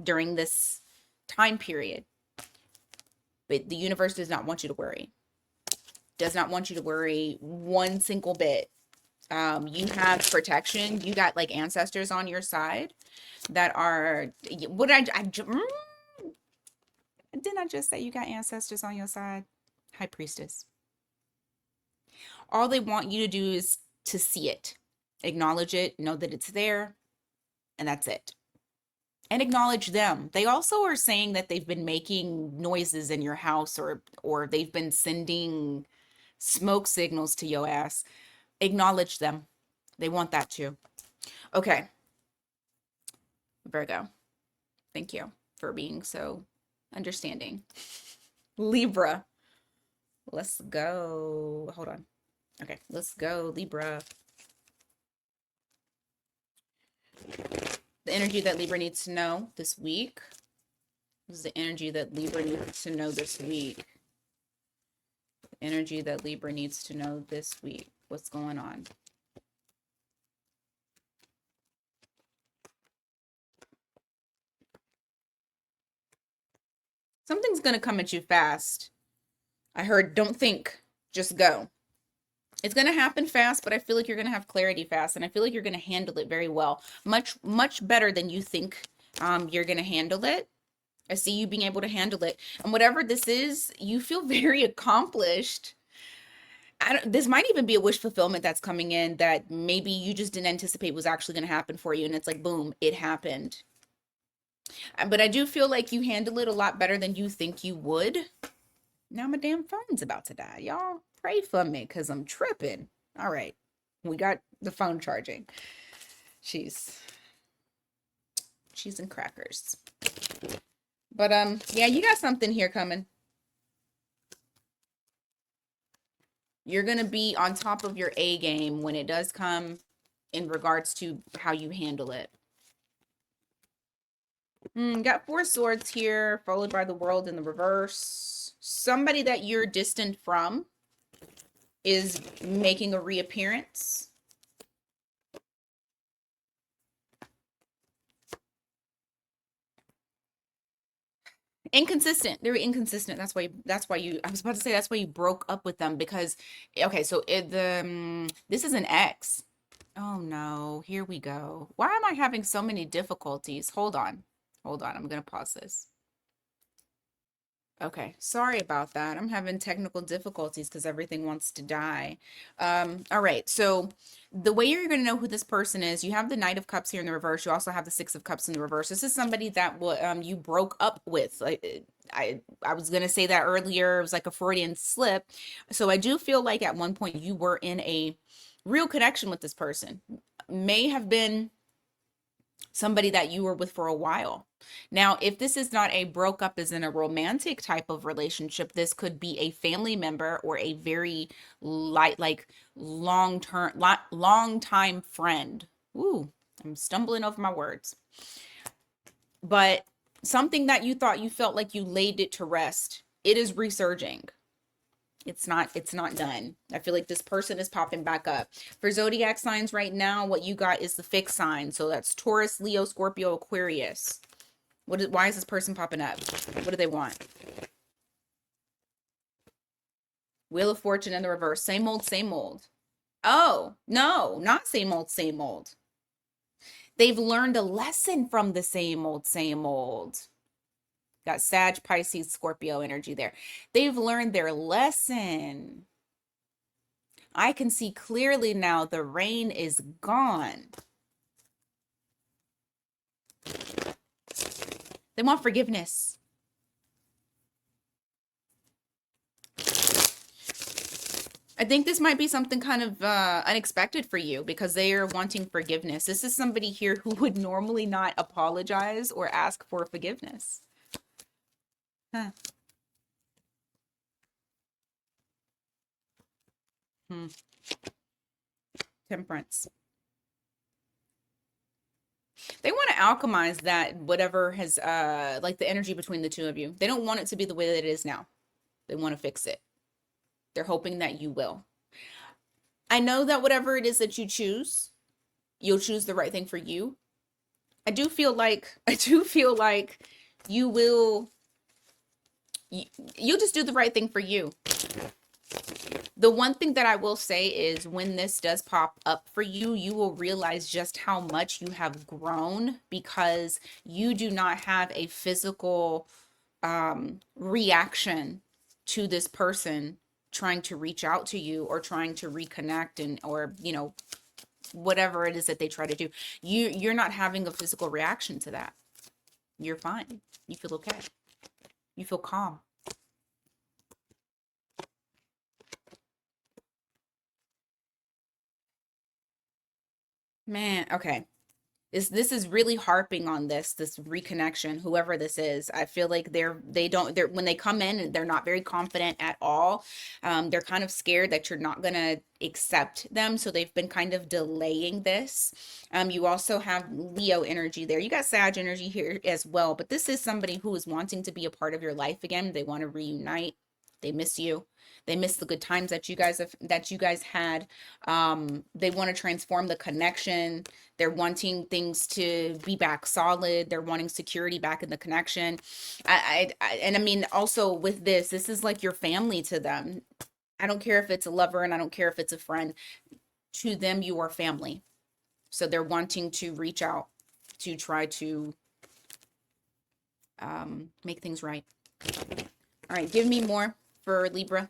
during this time period. But the universe does not want you to worry. Does not want you to worry one single bit. You have protection. You got like ancestors on your side that are, didn't I just say you got ancestors on your side? High Priestess. All they want you to do is to see it, acknowledge it, know that it's there, and that's it. And acknowledge them. They also are saying that they've been making noises in your house, or they've been sending smoke signals to your ass. Acknowledge them. They want that too. Okay. Virgo, thank you for being so understanding. Libra, let's go. Hold on. Okay, let's go, Libra. The energy that Libra needs to know this week. This is the energy that Libra needs to know this week. The energy that Libra needs to know this week. What's going on? Something's going to come at you fast. I heard, don't think, just go. It's going to happen fast, but I feel like you're going to have clarity fast, and I feel like you're going to handle it very well. Much, much better than you think you're going to handle it. I see you being able to handle it. And whatever this is, you feel very accomplished. This might even be a wish fulfillment that's coming in that maybe you just didn't anticipate was actually going to happen for you. And it's like, boom, it happened. But I do feel like you handle it a lot better than you think you would. Now my damn phone's about to die. Y'all pray for me because I'm tripping. All right. We got the phone charging. She's in crackers. But yeah, you got something here coming. You're going to be on top of your A game when it does come in regards to how you handle it. Got 4 swords here, followed by the World in the reverse. Somebody that you're distant from is making a reappearance. Inconsistent. They're inconsistent. That's why you, I was about to say that's why you broke up with them because okay, so this is an ex. Oh no, here we go. Why am I having so many difficulties? Hold on. Hold on. I'm gonna pause this. Okay, sorry about that. I'm having technical difficulties because everything wants to die. All right, so the way you're going to know who this person is, you have the Knight of Cups here in the reverse. You also have the Six of Cups in the reverse. This is somebody that you broke up with. Like I was going to say that earlier. It was like a Freudian slip. So I do feel like at one point you were in a real connection with this person. May have been somebody that you were with for a while. Now, if this is not a broke up as in a romantic type of relationship, this could be a family member or a very like long time friend. Ooh, I'm stumbling over my words. But something that you thought you felt like you laid it to rest, it is resurging. It's not done. I feel like this person is popping back up. For zodiac signs right now, what you got is the fixed sign. So that's Taurus, Leo, Scorpio, Aquarius. Why is this person popping up? What do they want? Wheel of Fortune in the reverse. Same old, same old. Oh, no, not same old, same old. They've learned a lesson from the same old, same old. Got Sag, Pisces, Scorpio energy there. They've learned their lesson. I can see clearly now the rain is gone. They want forgiveness. I think this might be something kind of unexpected for you because they are wanting forgiveness. This is somebody here who would normally not apologize or ask for forgiveness. Huh. Temperance. They want to alchemize that whatever has like the energy between the two of you. They don't want it to be the way that it is now. They want to fix it. They're hoping that you will. I know that whatever it is that you choose, you'll choose the right thing for you. I do feel like you will you'll just do the right thing for you. The one thing that I will say is when this does pop up for you, you will realize just how much you have grown because you do not have a physical reaction to this person trying to reach out to you or trying to reconnect and or whatever it is that they try to do. You're not having a physical reaction to that. You're fine. You feel okay. You feel calm. Man, okay. This is really harping on this reconnection, whoever this is. I feel like they're when they come in, they're not very confident at all. They're kind of scared that you're not gonna accept them, so they've been kind of delaying this. You also have Leo energy there. You got Sag energy here as well, but this is somebody who is wanting to be a part of your life again. They want to reunite. They miss you. They miss the good times that you guys had. They want to transform the connection. They're wanting things to be back solid. They're wanting security back in the connection. And I mean, also with this is like your family to them. I don't care if it's a lover and I don't care if it's a friend. To them, you are family. So they're wanting to reach out to try to make things right. All right, give me more for Libra.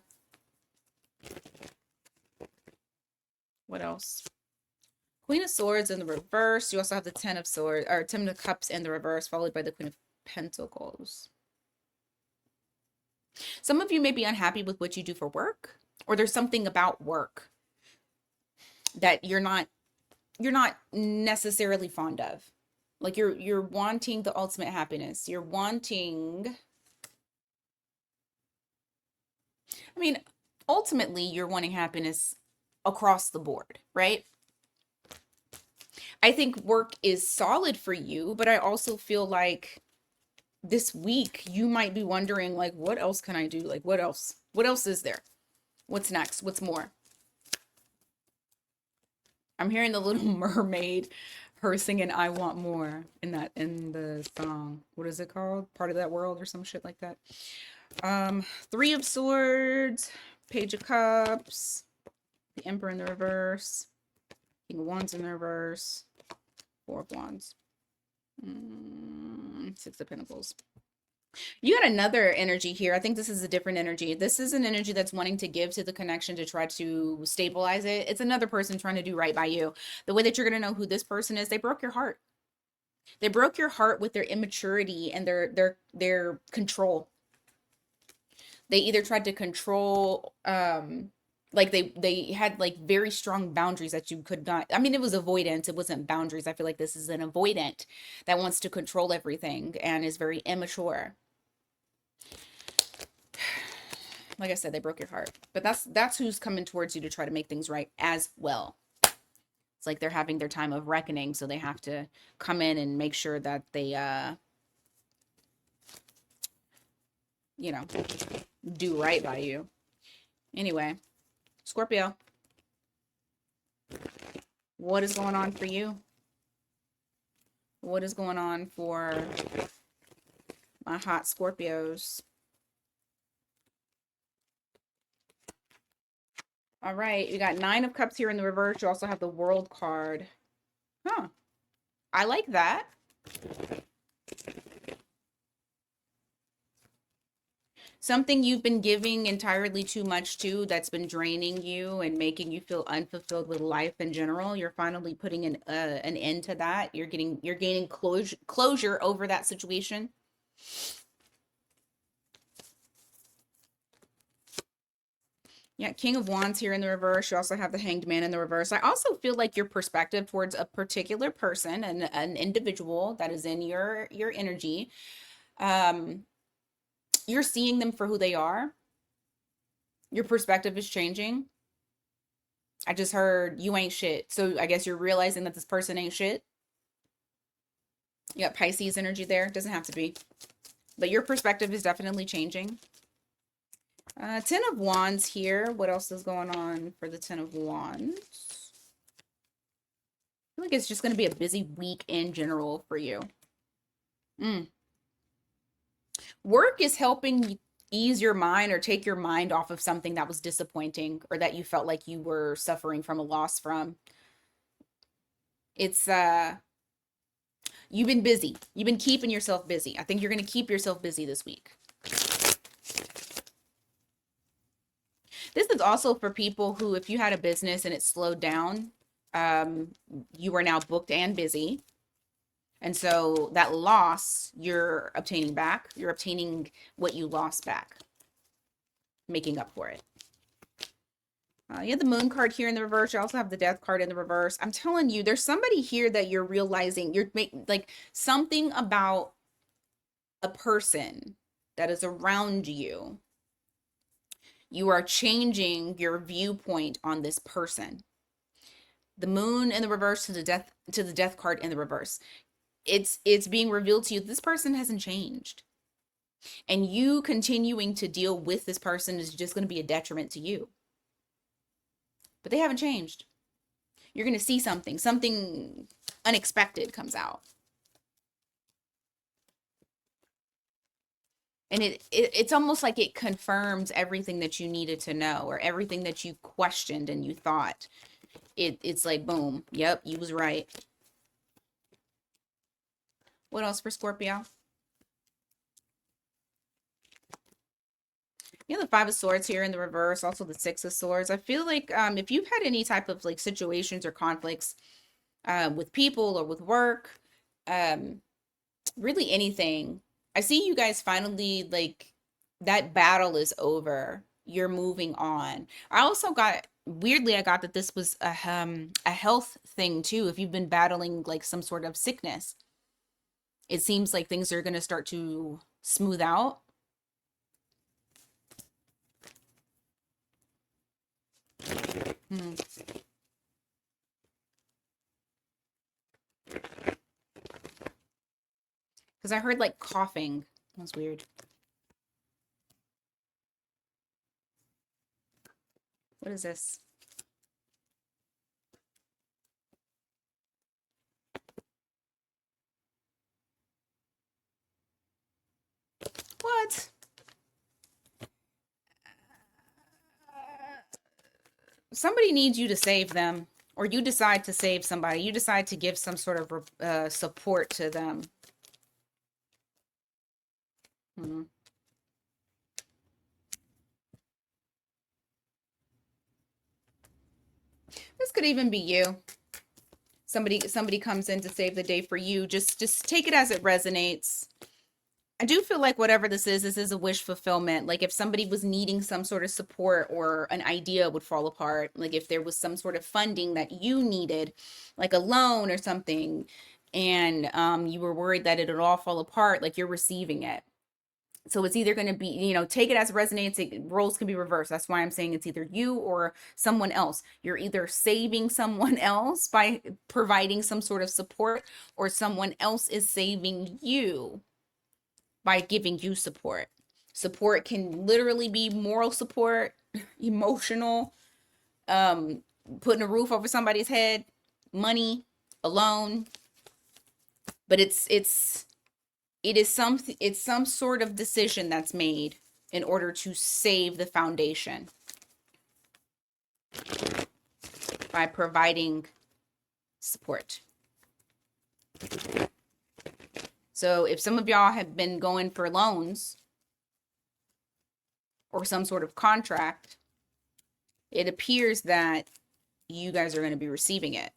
What else? Queen of Swords in the reverse. You also have the Ten of Swords, or Ten of Cups in the reverse, followed by the Queen of Pentacles. Some of you may be unhappy with what you do for work, or there's something about work that you're not necessarily fond of. Like you're wanting the ultimate happiness. You're wanting, I mean, ultimately you're wanting happiness across the board, right? I think work is solid for you, but I also feel like this week you might be wondering, like, what else can I do? Like, what else? What else is there? What's next? What's more? I'm hearing the Little Mermaid. Her singing "I Want More" in the song. What is it called? Part of That World or some shit like that. Three of Swords, Page of Cups, the Emperor in the reverse, King of Wands in the reverse, Four of Wands, Six of Pentacles. You got another energy here. I think this is a different energy. This is an energy that's wanting to give to the connection to try to stabilize it. It's another person trying to do right by you. The way that you're going to know who this person is, they broke your heart. They broke your heart with their immaturity and their control. They either tried to control like they had like very strong boundaries that you could not. I mean, it was avoidance, it wasn't boundaries. I feel like this is an avoidant that wants to control everything and is very immature. Like I said, they broke your heart. But that's who's coming towards you to try to make things right as well. It's like they're having their time of reckoning, so they have to come in and make sure that they you know, do right by you. Anyway, Scorpio, what is going on for you? What is going on for my hot Scorpios? All right, you got Nine of Cups here in the reverse. You also have the World card. Huh. I like that. Something you've been giving entirely too much to that's been draining you and making you feel unfulfilled with life in general. You're finally putting an end to that. You're gaining closure over that situation. Yeah, King of Wands here in the reverse. You also have the Hanged Man in the reverse. I also feel like your perspective towards a particular person and an individual that is in your energy, you're seeing them for who they are. Your perspective is changing. I just heard you ain't shit. So I guess you're realizing that this person ain't shit. You got Pisces energy there. Doesn't have to be. But your perspective is definitely changing. Ten of Wands here. What else is going on for the Ten of Wands? I feel like it's just going to be a busy week in general for you. Work is helping ease your mind or take your mind off of something that was disappointing or that you felt like you were suffering from a loss from. It's you've been busy. You've been keeping yourself busy. I think you're going to keep yourself busy this week. This is also for people who, if you had a business and it slowed down, you are now booked and busy. And so that loss you're obtaining back. You're obtaining what you lost back, making up for it. You have the Moon card here in the reverse. You also have the Death card in the reverse. I'm telling you, there's somebody here that you're realizing you're making like something about a person that is around you. You are changing your viewpoint on this person. The Moon in the reverse to the Death card in the reverse. It's being revealed to you this person hasn't changed. And you continuing to deal with this person is just going to be a detriment to you. But they haven't changed. You're going to see something unexpected comes out. And it's almost like it confirms everything that you needed to know or everything that you questioned and you thought. It's like, boom, yep, you was right. What else for Scorpio? You have the Five of Swords here in the reverse, also the Six of Swords. I feel like if you've had any type of like situations or conflicts with people or with work, really anything, I see you guys finally, like, that battle is over. You're moving on. I also got, weirdly, I got that this was a health thing too. If you've been battling like some sort of sickness, it seems like things are going to start to smooth out. Because I heard like coughing. That's weird. What is this? Somebody needs you to save them, or you decide to save somebody. You decide to give some sort of support to them. Hmm. This could even be you. Somebody comes in to save the day for you. Just take it as it resonates. I do feel like whatever this is a wish fulfillment. Like if somebody was needing some sort of support or an idea would fall apart, like if there was some sort of funding that you needed, like a loan or something, and you were worried that it would all fall apart, like you're receiving it. So it's either going to be, take it as it resonates. Roles can be reversed. That's why I'm saying it's either you or someone else. You're either saving someone else by providing some sort of support, or someone else is saving you by giving you support. Support can literally be moral support, emotional, um, putting a roof over somebody's head, money, a loan. But it's some sort of decision that's made in order to save the foundation by providing support. So if some of y'all have been going for loans or some sort of contract, it appears that you guys are going to be receiving it.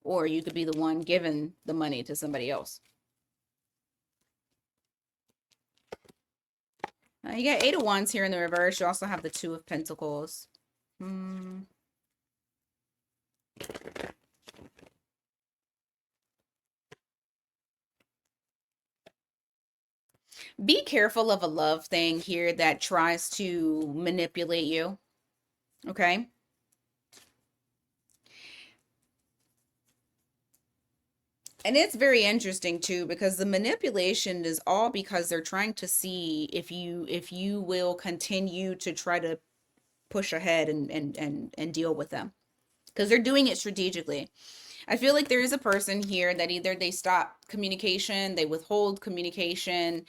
Or you could be the one giving the money to somebody else. You got 8 of Wands here in the reverse. You also have the 2 of Pentacles. Be careful of a love thing here that tries to manipulate you. Okay? And it's very interesting too, because the manipulation is all because they're trying to see if you will continue to try to push ahead and deal with them, because they're doing it strategically. I feel like there is a person here that either they stop communication, they withhold communication,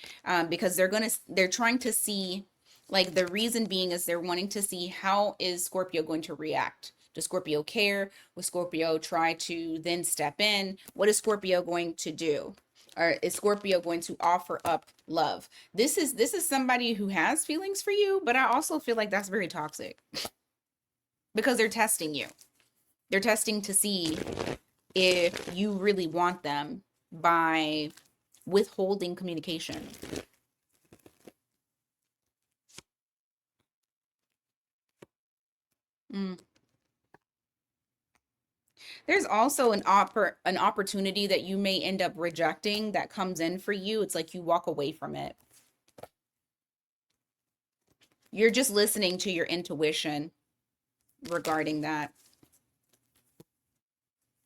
because they're trying to see, like the reason being is they're wanting to see how is Scorpio going to react. Does Scorpio care? Will Scorpio try to then step in? What is Scorpio going to do? Or is Scorpio going to offer up love? This is somebody who has feelings for you, but I also feel like that's very toxic because they're testing you. They're testing to see if you really want them by withholding communication. There's also an opportunity that you may end up rejecting that comes in for you. It's like you walk away from it. You're just listening to your intuition regarding that.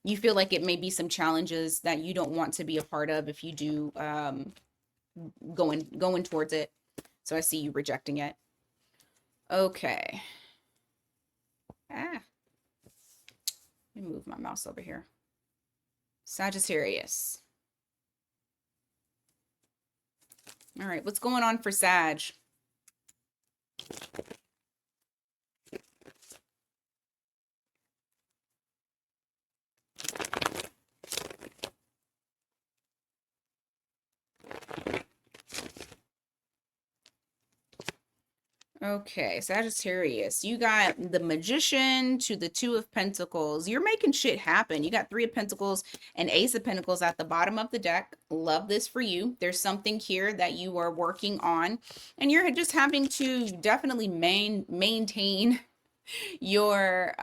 You feel like it may be some challenges that you don't want to be a part of if you do going towards it. So I see you rejecting it. Okay. Let me move my mouse over here. Sagittarius. All right, what's going on for Sag? Okay, Sagittarius, you got the Magician to the 2 of Pentacles. You're making shit happen. You got 3 of Pentacles and Ace of Pentacles at the bottom of the deck. Love this for you. There's something here that you are working on, and you're just having to definitely maintain your,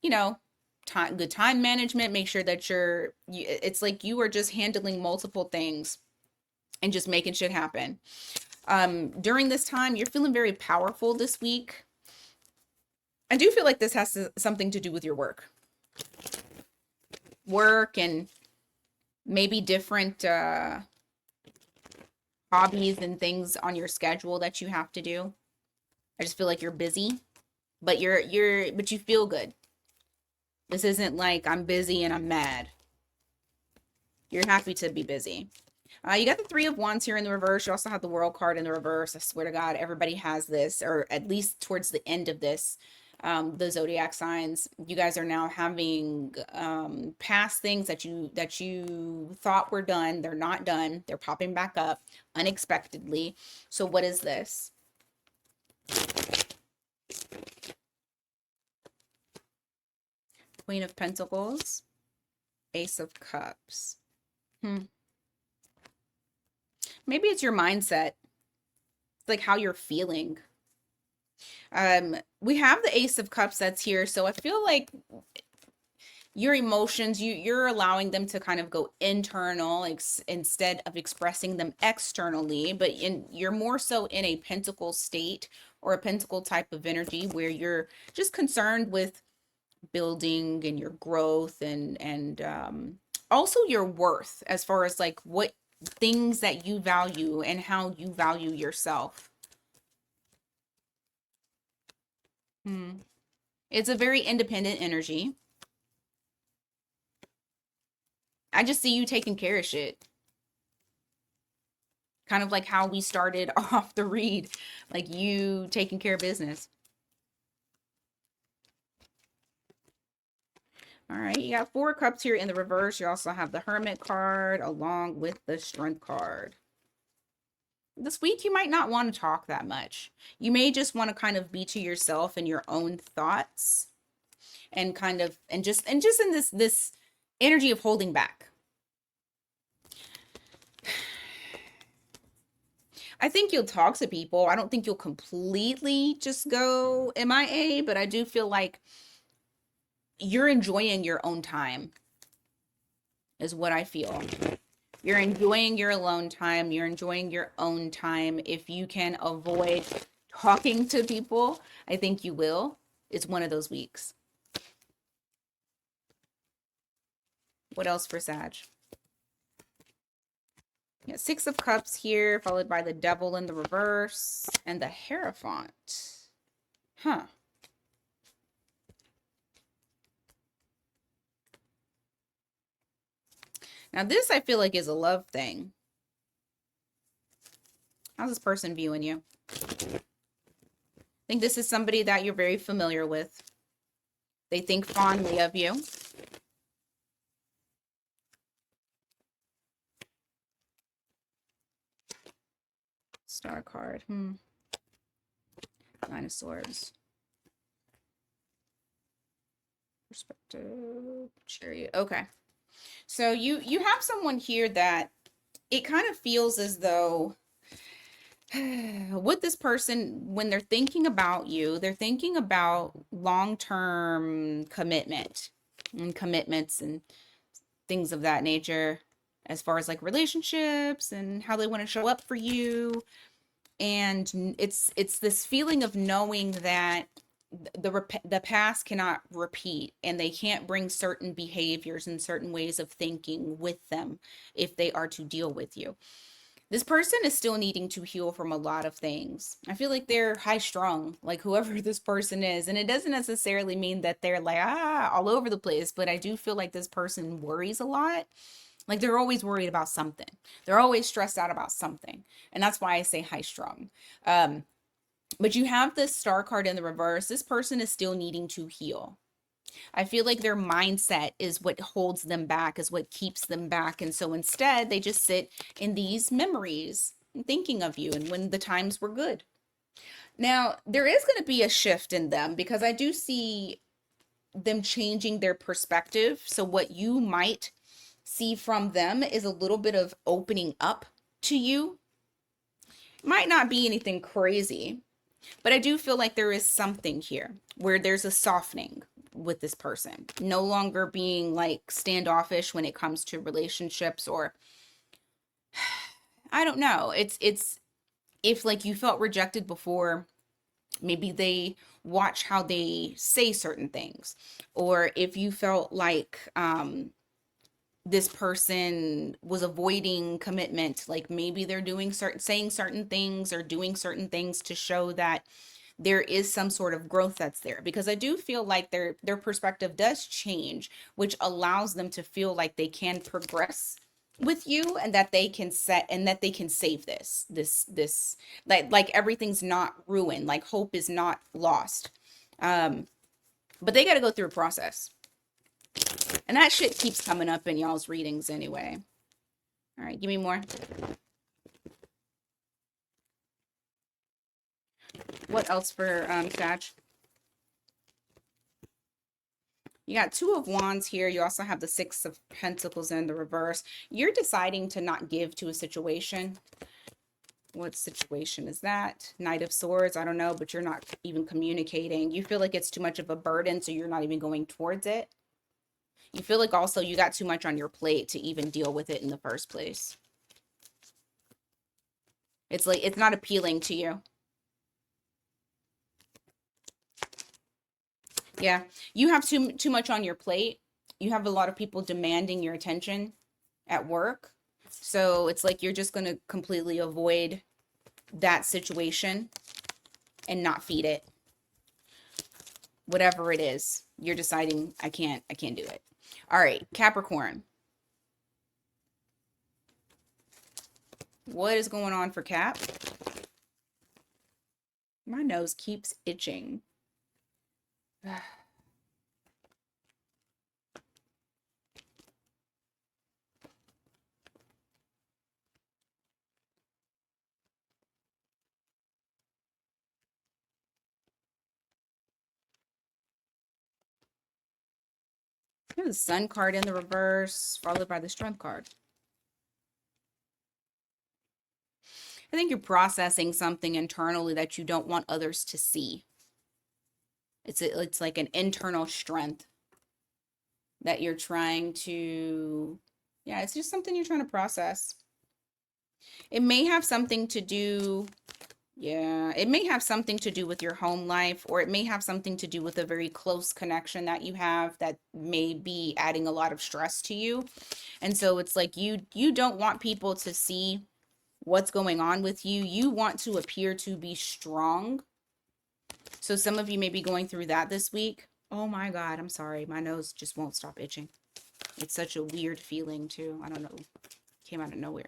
good time management. Make sure that it's like you are just handling multiple things and just making shit happen. During this time, you're feeling very powerful this week. I do feel like this has something to do with your work and maybe different hobbies and things on your schedule that you have to do. I just feel like you're busy, but but you feel good. This isn't like I'm busy and I'm mad. You're happy to be busy. You got the 3 of Wands here in the reverse. You also have the World card in the reverse. I swear to God, everybody has this, or at least towards the end of this. the zodiac signs. You guys are now having past things that you thought were done. They're not done. They're popping back up unexpectedly. So what is this? Queen of Pentacles, Ace of Cups. Maybe it's your mindset, like how you're feeling. We have the Ace of Cups that's here, so I feel like your emotions, you're allowing them to kind of go internal instead of expressing them externally, but you're more so in a pentacle state or a pentacle type of energy where you're just concerned with building and your growth and also your worth, as far as like what things that you value and how you value yourself. It's a very independent energy. I just see you taking care of shit. Kind of like how we started off the read, like you taking care of business. All right, you got 4 cups here in the reverse. You also have the Hermit card along with the Strength card. This week, you might not want to talk that much. You may just want to kind of be to yourself and your own thoughts and kind of, and just in this energy of holding back. I think you'll talk to people. I don't think you'll completely just go MIA, but I do feel like you're enjoying your own time, is what I feel. You're enjoying your alone time. You're enjoying your own time. If you can avoid talking to people, I think you will. It's one of those weeks. What else for Sag? Yeah, 6 of Cups here, followed by the Devil in the reverse and the Hierophant. Huh. Now this I feel like is a love thing. How's this person viewing you? I think this is somebody that you're very familiar with. They think fondly of you. Star card. 9 of Swords. Perspective. Chariot. Okay. So you have someone here that it kind of feels as though with this person, when they're thinking about you, they're thinking about long-term commitment and commitments and things of that nature, as far as like relationships and how they want to show up for you. And it's this feeling of knowing that the past cannot repeat, and they can't bring certain behaviors and certain ways of thinking with them if they are to deal with you. This person is still needing to heal from a lot of things. I feel like they're high strung, like whoever this person is. And it doesn't necessarily mean that they're like, all over the place. But I do feel like this person worries a lot. Like they're always worried about something. They're always stressed out about something. And that's why I say high strung. But you have this Star card in the reverse. This person is still needing to heal. I feel like their mindset is what holds them back, is what keeps them back. And so instead, they just sit in these memories and thinking of you and when the times were good. Now, there is going to be a shift in them because I do see them changing their perspective. So what you might see from them is a little bit of opening up to you. Might not be anything crazy, but I do feel like there is something here where there's a softening with this person, no longer being like standoffish when it comes to relationships, or I don't know. It's if like you felt rejected before, maybe they watch how they say certain things, or if you felt like this person was avoiding commitment, like maybe they're saying certain things or doing certain things to show that there is some sort of growth that's there, because I do feel like their perspective does change, which allows them to feel like they can progress with you, and that they can save this like everything's not ruined, like hope is not lost. But they got to go through a process. And that shit keeps coming up in y'all's readings anyway. All right, give me more. What else for Sag? You got Two of Wands here. You also have the Six of Pentacles in the reverse. You're deciding to not give to a situation. What situation is that? Knight of Swords. I don't know, but you're not even communicating. You feel like it's too much of a burden, so you're not even going towards it. You feel like also you got too much on your plate to even deal with it in the first place. It's like it's not appealing to you. Yeah, you have too much on your plate. You have a lot of people demanding your attention at work. So it's like you're just going to completely avoid that situation and not feed it. Whatever it is, you're deciding I can't do it. All right, Capricorn. What is going on for Cap? My nose keeps itching. The Sun card in the reverse, followed by the Strength card. I think you're processing something internally that you don't want others to see. It's like an internal strength that you're trying to, yeah, it's just something you're trying to process. It may have something to do, yeah, it may have something to do with your home life, or it may have something to do with a very close connection that you have that may be adding a lot of stress to you. And so it's like you don't want people to see what's going on with you. You want to appear to be strong. So some of you may be going through that this week. Oh my God, I'm sorry. My nose just won't stop itching. It's such a weird feeling too. I don't know. Came out of nowhere.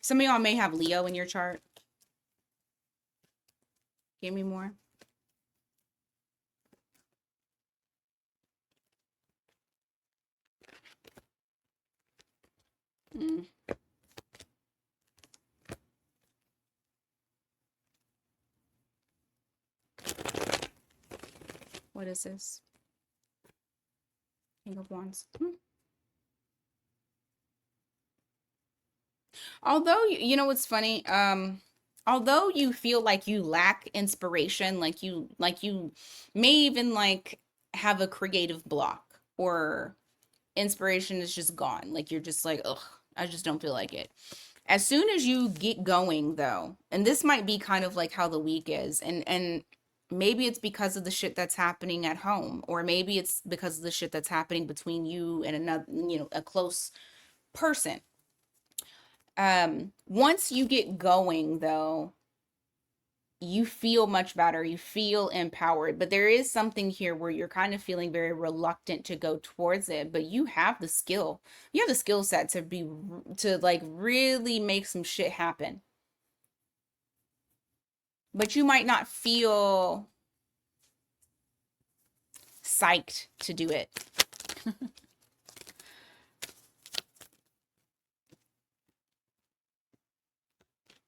Some of y'all may have Leo in your chart. Give me more. What is this? King of Wands. Although, you know what's funny? Although you feel like you lack inspiration, like you may even like have a creative block, or inspiration is just gone. Like you're just like, ugh, I just don't feel like it. As soon as you get going though, and this might be kind of like how the week is, and maybe it's because of the shit that's happening at home, or maybe it's because of the shit that's happening between you and another, you know, a close person. Once you get going though, you feel much better, you feel empowered, but there is something here where you're kind of feeling very reluctant to go towards it, but you have the skill, you have the skill set to like really make some shit happen, but you might not feel psyched to do it.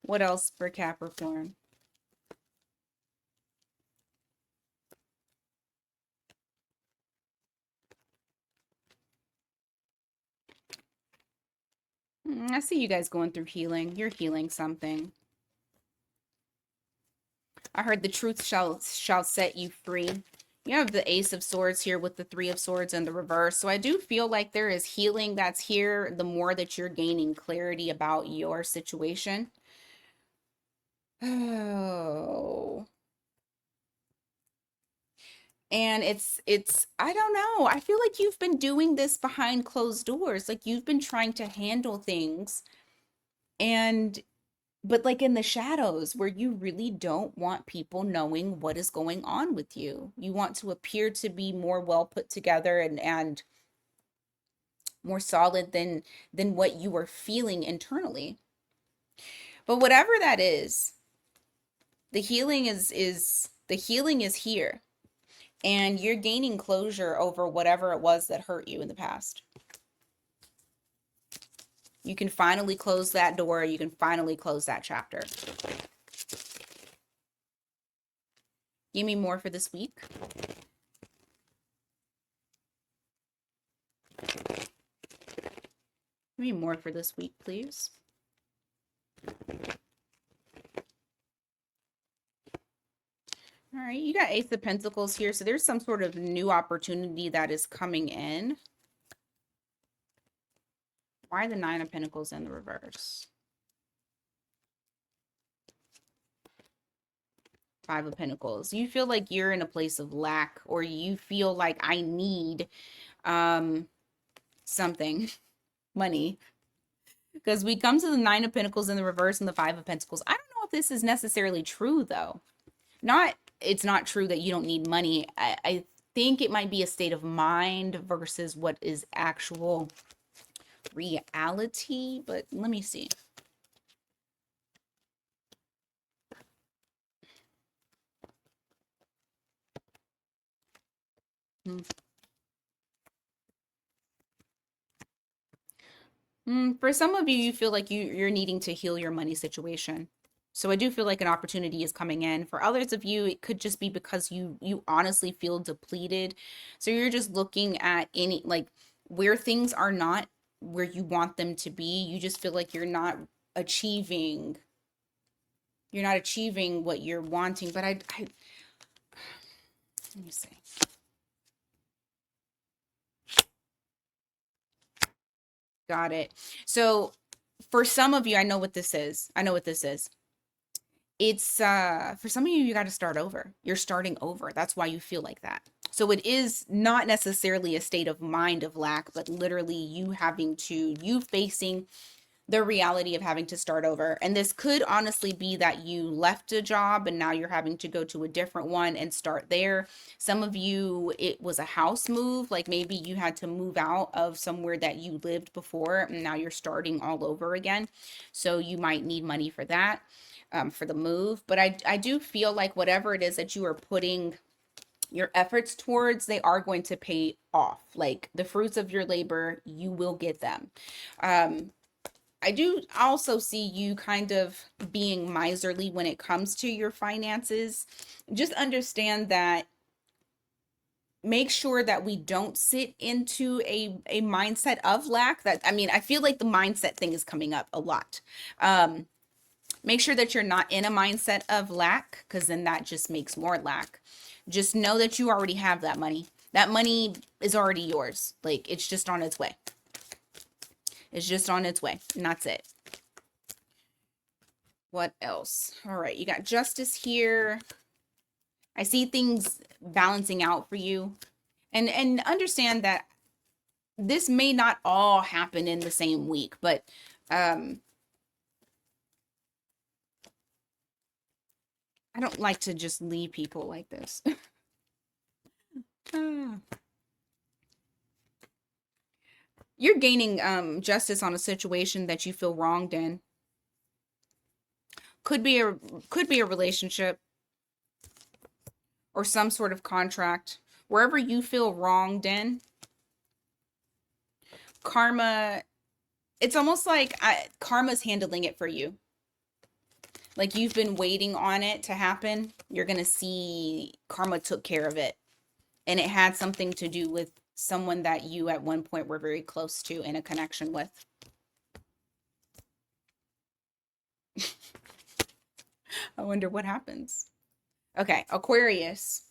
What else for Capricorn? I see you guys going through healing. You're healing something. I heard the truth shall set you free. You have the Ace of Swords here with the Three of Swords in the reverse. So I do feel like there is healing that's here the more that you're gaining clarity about your situation. Oh. And it's I don't know. I feel like you've been doing this behind closed doors. Like you've been trying to handle things, and but like in the shadows, where you really don't want people knowing what is going on with you. You want to appear to be more well put together and more solid than what you are feeling internally. But whatever that is, the healing is here. And you're gaining closure over whatever it was that hurt you in the past. You can finally close that door. You can finally close that chapter. Give me more for this week. Give me more for this week, please. All right, you got Ace of Pentacles here. So there's some sort of new opportunity that is coming in. Why the Nine of Pentacles in the reverse? Five of Pentacles. You feel like you're in a place of lack, or you feel like I need something, money. Because we come to the Nine of Pentacles in the reverse and the Five of Pentacles. I don't know if this is necessarily true, though. It's not true that you don't need money. I think it might be a state of mind versus what is actual reality, but let me see. For some of you, you feel like you're needing to heal your money situation. So I do feel like an opportunity is coming in. For others of you, it could just be because you honestly feel depleted. So you're just looking at any, like, where things are not where you want them to be. You just feel like achieving you're not achieving what you're wanting. But I let me see. Got it. So for some of you, I know what this is. I know what this is. It's for some of you, you got to start over. You're starting over. That's why you feel like that. So it is not necessarily a state of mind of lack, but literally you facing the reality of having to start over. And this could honestly be that you left a job and now you're having to go to a different one and start there. Some of you, it was a house move. Like maybe you had to move out of somewhere that you lived before and now you're starting all over again. So you might need money for that, for the move. But I do feel like whatever it is that you are putting your efforts towards, they are going to pay off. Like the fruits of your labor, you will get them. I do also see you kind of being miserly when it comes to your finances. Just understand that, make sure that we don't sit into a mindset of lack. That, I mean, I feel like the mindset thing is coming up a lot. Make sure that you're not in a mindset of lack, because then that just makes more lack. Just know that you already have that money. That money is already yours. Like, it's just on its way. It's just on its way, and that's it. What else? All right, you got Justice here. I see things balancing out for you. And understand that this may not all happen in the same week, but I don't like to just leave people like this. You're gaining justice on a situation that you feel wronged in. Could be a relationship or some sort of contract. Wherever you feel wronged in, karma, it's almost like karma's handling it for you. Like you've been waiting on it to happen. You're going to see karma took care of it. And it had something to do with someone that you at one point were very close to in a connection with. I wonder what happens. Okay, Aquarius.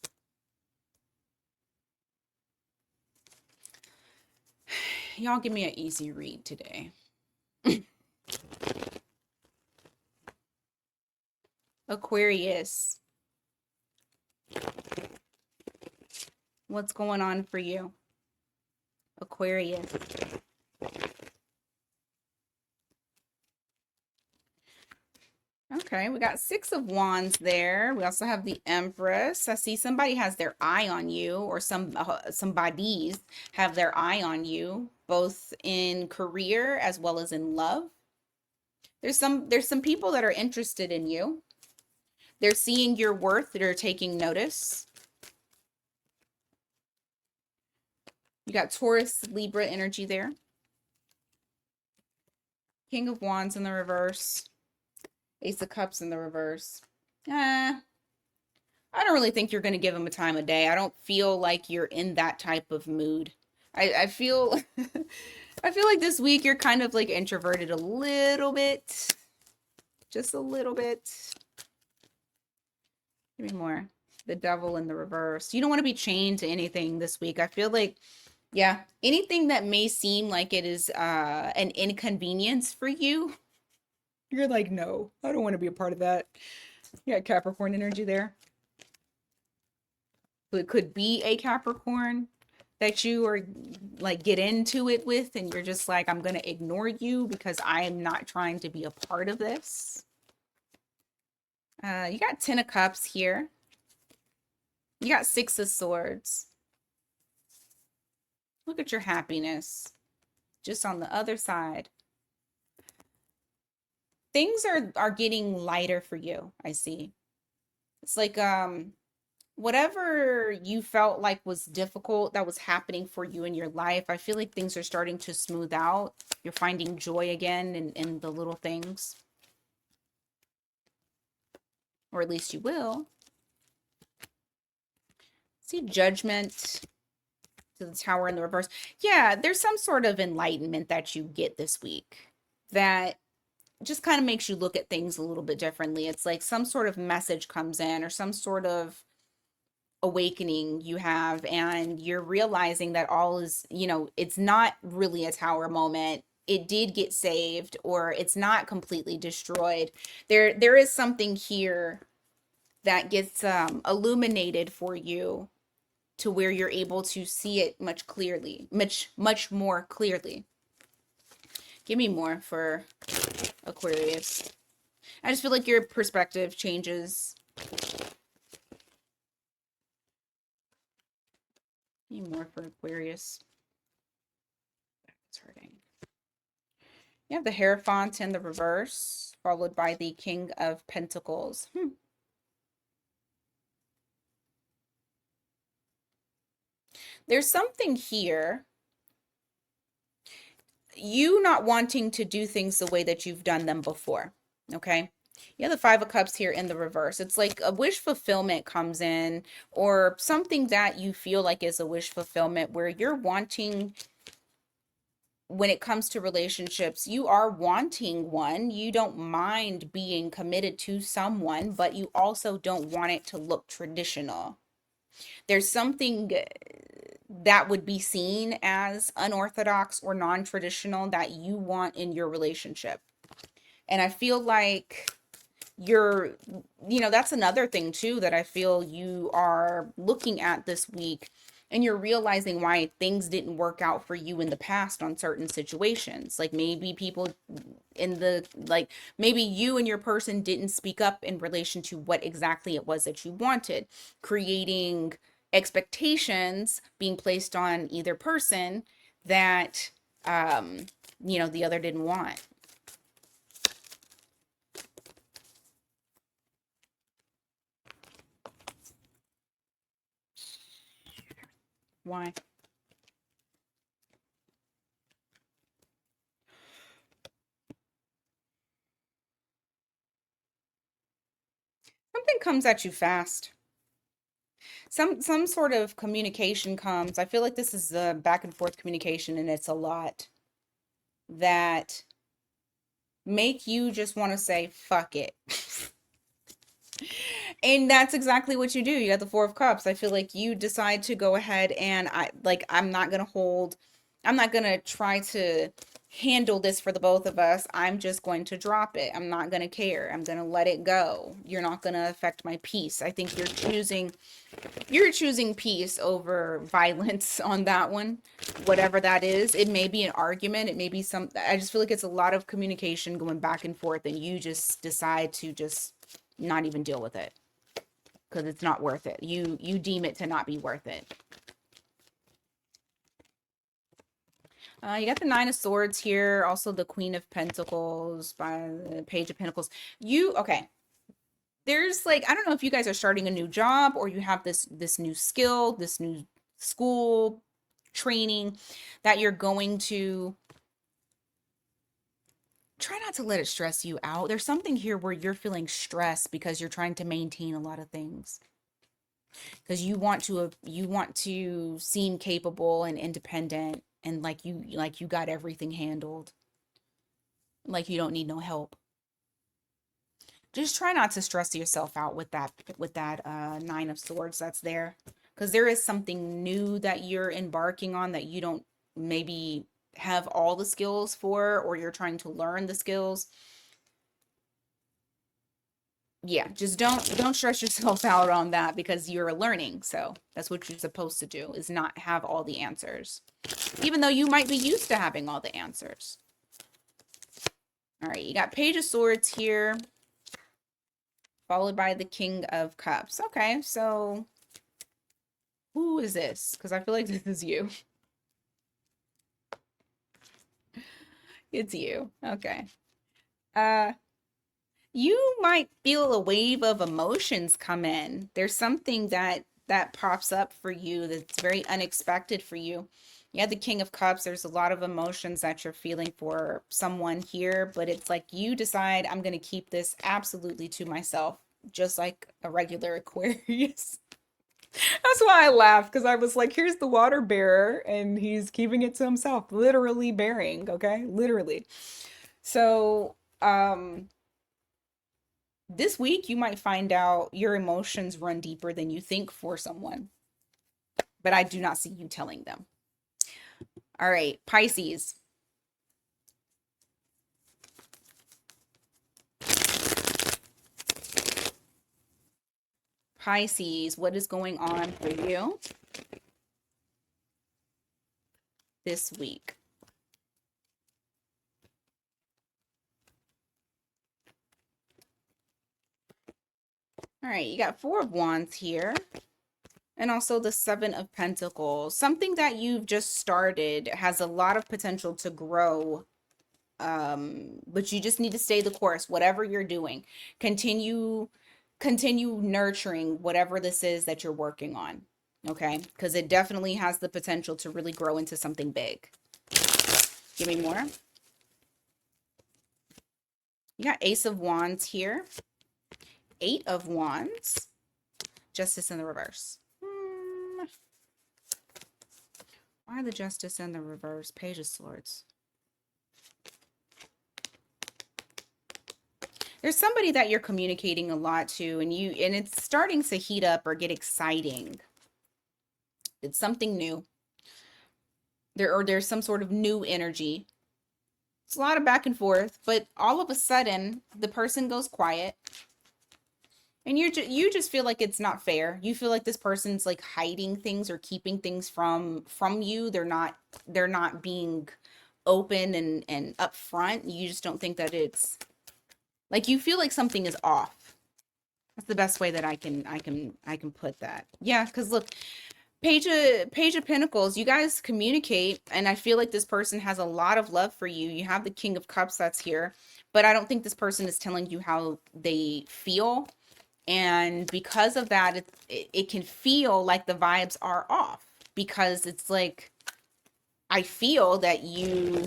Y'all give me an easy read today. Aquarius. What's going on for you? Aquarius. Okay, we got Six of Wands there. We also have the Empress. I see somebody has their eye on you, or some bodies have their eye on you, both in career as well as in love. There's some people that are interested in you. They're seeing your worth. They're taking notice. You got Taurus, Libra energy there. King of Wands in the reverse. Ace of Cups in the reverse. I don't really think you're going to give him a time of day. I don't feel like you're in that type of mood. I feel I feel like this week you're kind of like introverted a little bit. Just a little bit. Give me more. The Devil in the reverse. You don't want to be chained to anything this week. I feel like, yeah, anything that may seem like it is an inconvenience for you, you're like, no, I don't want to be a part of that. You got Capricorn energy there. So it could be a Capricorn that you are like get into it with, and you're just like, I'm going to ignore you because I am not trying to be a part of this. You got 10 of Cups here. You got 6 of Swords. Look at your happiness. Just on the other side. Things are getting lighter for you, I see. It's like whatever you felt like was difficult that was happening for you in your life, I feel like things are starting to smooth out. You're finding joy again in the little things. Or at least you will. See Judgment to the Tower in the reverse. Yeah, there's some sort of enlightenment that you get this week that just kind of makes you look at things a little bit differently. It's like some sort of message comes in or some sort of awakening you have, and you're realizing that all is, it's not really a tower moment. It did get saved, or it's not completely destroyed. There is something here that gets illuminated for you to where you're able to see it much more clearly. Give me more for Aquarius. I just feel like your perspective changes. Give me more for Aquarius. It's hurting. You have the Hierophant in the reverse, followed by the King of Pentacles. There's something here. You not wanting to do things the way that you've done them before. Okay. You have the 5 of Cups here in the reverse. It's like a wish fulfillment comes in, or something that you feel like is a wish fulfillment where you're wanting, when it comes to relationships, you are wanting one. You don't mind being committed to someone, but you also don't want it to look traditional. There's something that would be seen as unorthodox or non-traditional that you want in your relationship. And I feel like that's another thing too that I feel you are looking at this week, and you're realizing why things didn't work out for you in the past on certain situations. Like maybe maybe you and your person didn't speak up in relation to what exactly it was that you wanted, creating expectations being placed on either person that the other didn't want. Why? Something comes at you fast. Some sort of communication comes. I feel like this is a back and forth communication, and it's a lot that make you just want to say fuck it. And that's exactly what you do. You got the 4 of Cups. I feel like you decide to go ahead and I'm not going to try to handle this for the both of us. I'm just going to drop it. I'm not going to care. I'm going to let it go. You're not going to affect my peace. I think you're choosing peace over violence on that one. Whatever that is. It may be an argument. It may be I just feel like it's a lot of communication going back and forth, and you just decide to just not even deal with it because it's not worth it. You deem it to not be worth it. You got the 9 of Swords here, also the Queen of Pentacles by the Page of Pentacles. Okay. There's I don't know if you guys are starting a new job, or you have this new skill, this new school, training that you're going to. Try not to let it stress you out. There's something here where you're feeling stressed because you're trying to maintain a lot of things. Because you want to seem capable and independent and like you got everything handled. Like you don't need no help. Just try not to stress yourself out with that Nine of Swords that's there. Because there is something new that you're embarking on that you don't maybe have all the skills for, or you're trying to learn the skills. Yeah, just don't stress yourself out on that because you're learning. So that's what you're supposed to do, is not have all the answers, even though you might be used to having all the answers. All right, you got Page of Swords here, followed by the King of Cups. Okay, so who is this? Because I feel like this is you. It's you. Okay. You might feel a wave of emotions come in. There's something that pops up for you that's very unexpected for you. You have the King of Cups. There's a lot of emotions that you're feeling for someone here, but it's like you decide, I'm going to keep this absolutely to myself, just like a regular Aquarius. That's why I laughed, because I was like, here's the water bearer, and he's keeping it to himself, literally bearing, okay? Literally. So, this week you might find out your emotions run deeper than you think for someone, but I do not see you telling them. All right, Pisces. Pisces, what is going on for you this week? All right, you got Four of Wands here. And also the Seven of Pentacles. Something that you've just started has a lot of potential to grow. But you just need to stay the course. Whatever you're doing, continue nurturing whatever this is that you're working on. Okay? Because it definitely has the potential to really grow into something big. Give me more. You got Ace of Wands here. Eight of Wands. Justice in the reverse. Why the Justice in the reverse? Page of Swords. There's somebody that you're communicating a lot to, and it's starting to heat up or get exciting. It's something new. There's some sort of new energy. It's a lot of back and forth, but all of a sudden the person goes quiet. And you just feel like it's not fair. You feel like this person's like hiding things or keeping things from you. They're not being open and upfront. You just don't think that it's like, you feel like something is off. That's the best way that I can put that. Yeah, because look, Page of Pentacles, you guys communicate, and I feel like this person has a lot of love for you. You have the King of Cups that's here, but I don't think this person is telling you how they feel. And because of that, it can feel like the vibes are off, because it's like, I feel that you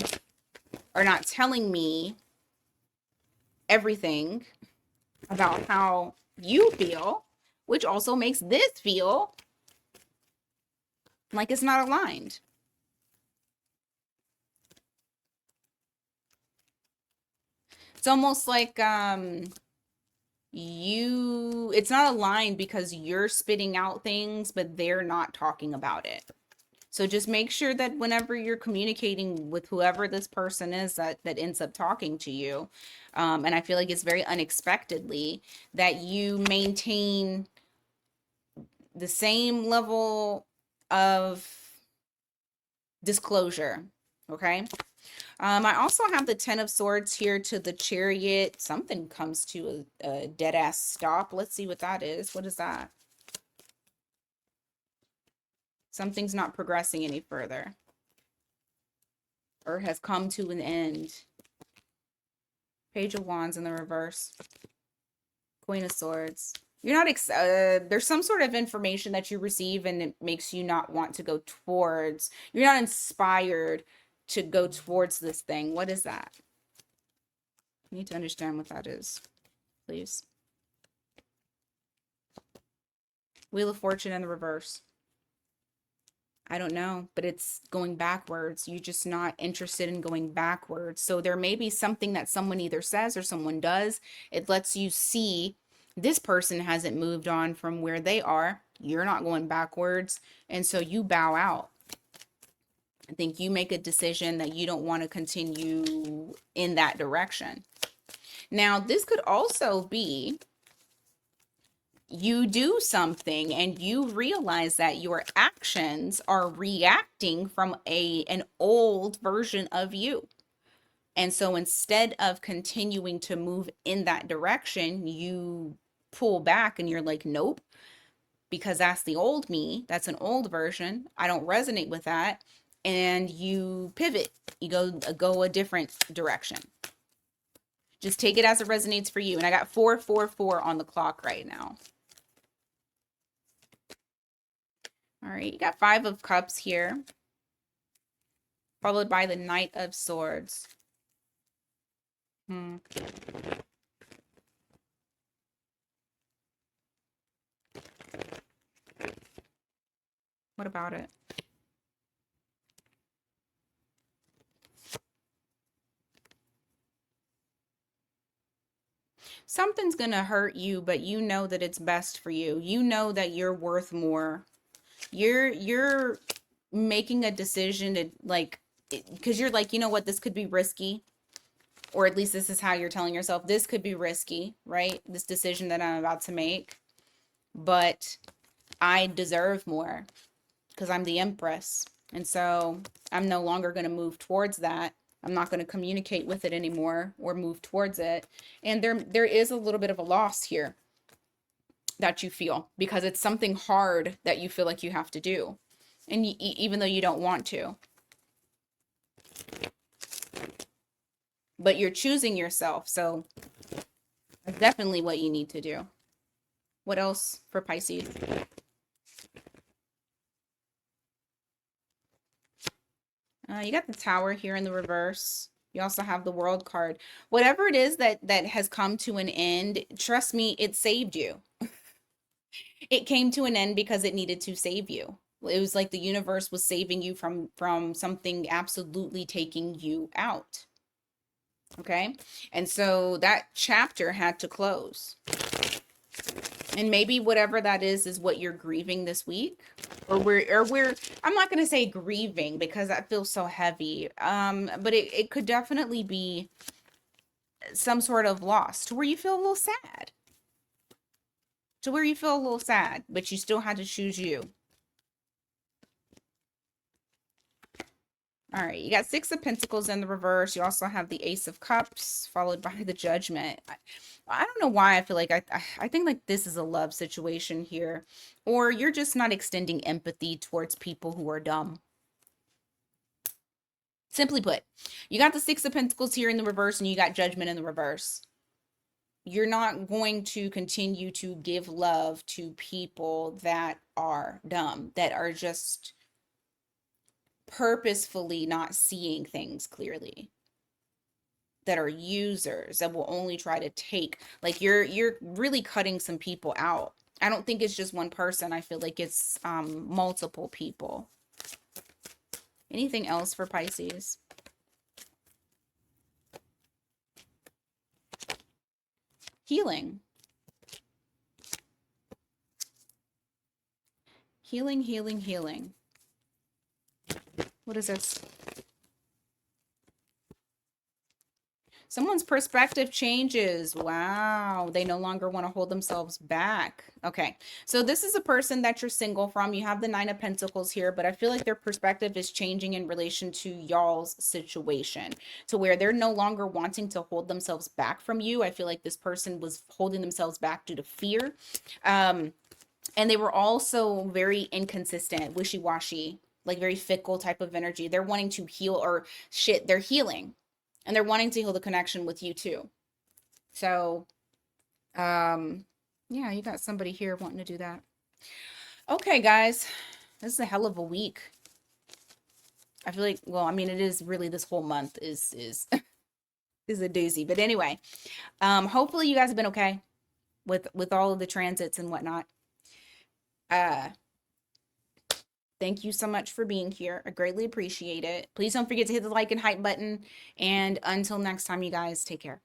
are not telling me everything about how you feel, which also makes this feel like it's not aligned. It's almost like it's not aligned because you're spitting out things, but they're not talking about it. So just make sure that whenever you're communicating with whoever this person is that ends up talking to you, and I feel like it's very unexpectedly, that you maintain the same level of disclosure, okay? I also have the Ten of Swords here to the Chariot. Something comes to a dead-ass stop. Let's see what that is. What is that? Something's not progressing any further, or has come to an end. Page of Wands in the reverse. Queen of Swords. You're not, there's some sort of information that you receive and it makes you not want to go towards, you're not inspired to go towards this thing. What is that? You need to understand what that is, please. Wheel of Fortune in the reverse. I don't know, but it's going backwards. You're just not interested in going backwards. So there may be something that someone either says or someone does. It lets you see this person hasn't moved on from where they are. You're not going backwards. And so you bow out. I think you make a decision that you don't want to continue in that direction. Now, this could also be you do something and you realize that your actions are reacting from an old version of you. And so instead of continuing to move in that direction, you pull back and you're like, nope, because that's the old me. That's an old version. I don't resonate with that. And you pivot. You go a different direction. Just take it as it resonates for you. And I got 444 on the clock right now. All right, you got 5 of Cups here, followed by the Knight of Swords. What about it? Something's gonna hurt you, but you know that it's best for you. You know that you're worth more. You're making a decision to, like, because you're like, you know what, this could be risky, or at least this is how you're telling yourself, this could be risky, right? This decision that I'm about to make, but I deserve more because I'm the Empress. And so I'm no longer going to move towards that. I'm not going to communicate with it anymore or move towards it. And there is a little bit of a loss here that you feel because it's something hard that you feel like you have to do. And even though you don't want to. But you're choosing yourself. So that's definitely what you need to do. What else for Pisces? You got the Tower here in the reverse. You also have the World card. Whatever it is that has come to an end, trust me, it saved you. It came to an end because it needed to save you. It was like the universe was saving you from something absolutely taking you out. Okay? And so that chapter had to close. And maybe whatever that is what you're grieving this week. Or we're I'm not going to say grieving because that feels so heavy. But it could definitely be some sort of loss to where you feel a little sad. To where you feel a little sad, but you still had to choose you. All right, you got 6 of Pentacles in the reverse. You also have the Ace of Cups, followed by the Judgment. I don't know why I feel like I think like this is a love situation here. Or you're just not extending empathy towards people who are dumb. Simply put, you got the 6 of Pentacles here in the reverse and you got Judgment in the reverse. You're not going to continue to give love to people that are dumb, that are just purposefully not seeing things clearly, that are users, that will only try to take, like you're really cutting some people out. I don't think it's just one person. I feel like it's multiple people. Anything else for Pisces? Healing. Healing, healing, healing. What is this? Someone's perspective changes. Wow. They no longer want to hold themselves back. Okay. So this is a person that you're single from. You have the 9 of Pentacles here, but I feel like their perspective is changing in relation to y'all's situation, to where they're no longer wanting to hold themselves back from you. I feel like this person was holding themselves back due to fear. And they were also very inconsistent, wishy-washy, like very fickle type of energy. They're wanting to heal, or shit, they're healing. And they're wanting to heal the connection with you too. So, Yeah, you got somebody here wanting to do that. Okay, guys. This is a hell of a week. I feel like, well, I mean, it is really this whole month is is a doozy. But anyway, hopefully you guys have been okay with all of the transits and whatnot. Uh, thank you so much for being here. I greatly appreciate it. Please don't forget to hit the like and hype button. And until next time, you guys, take care.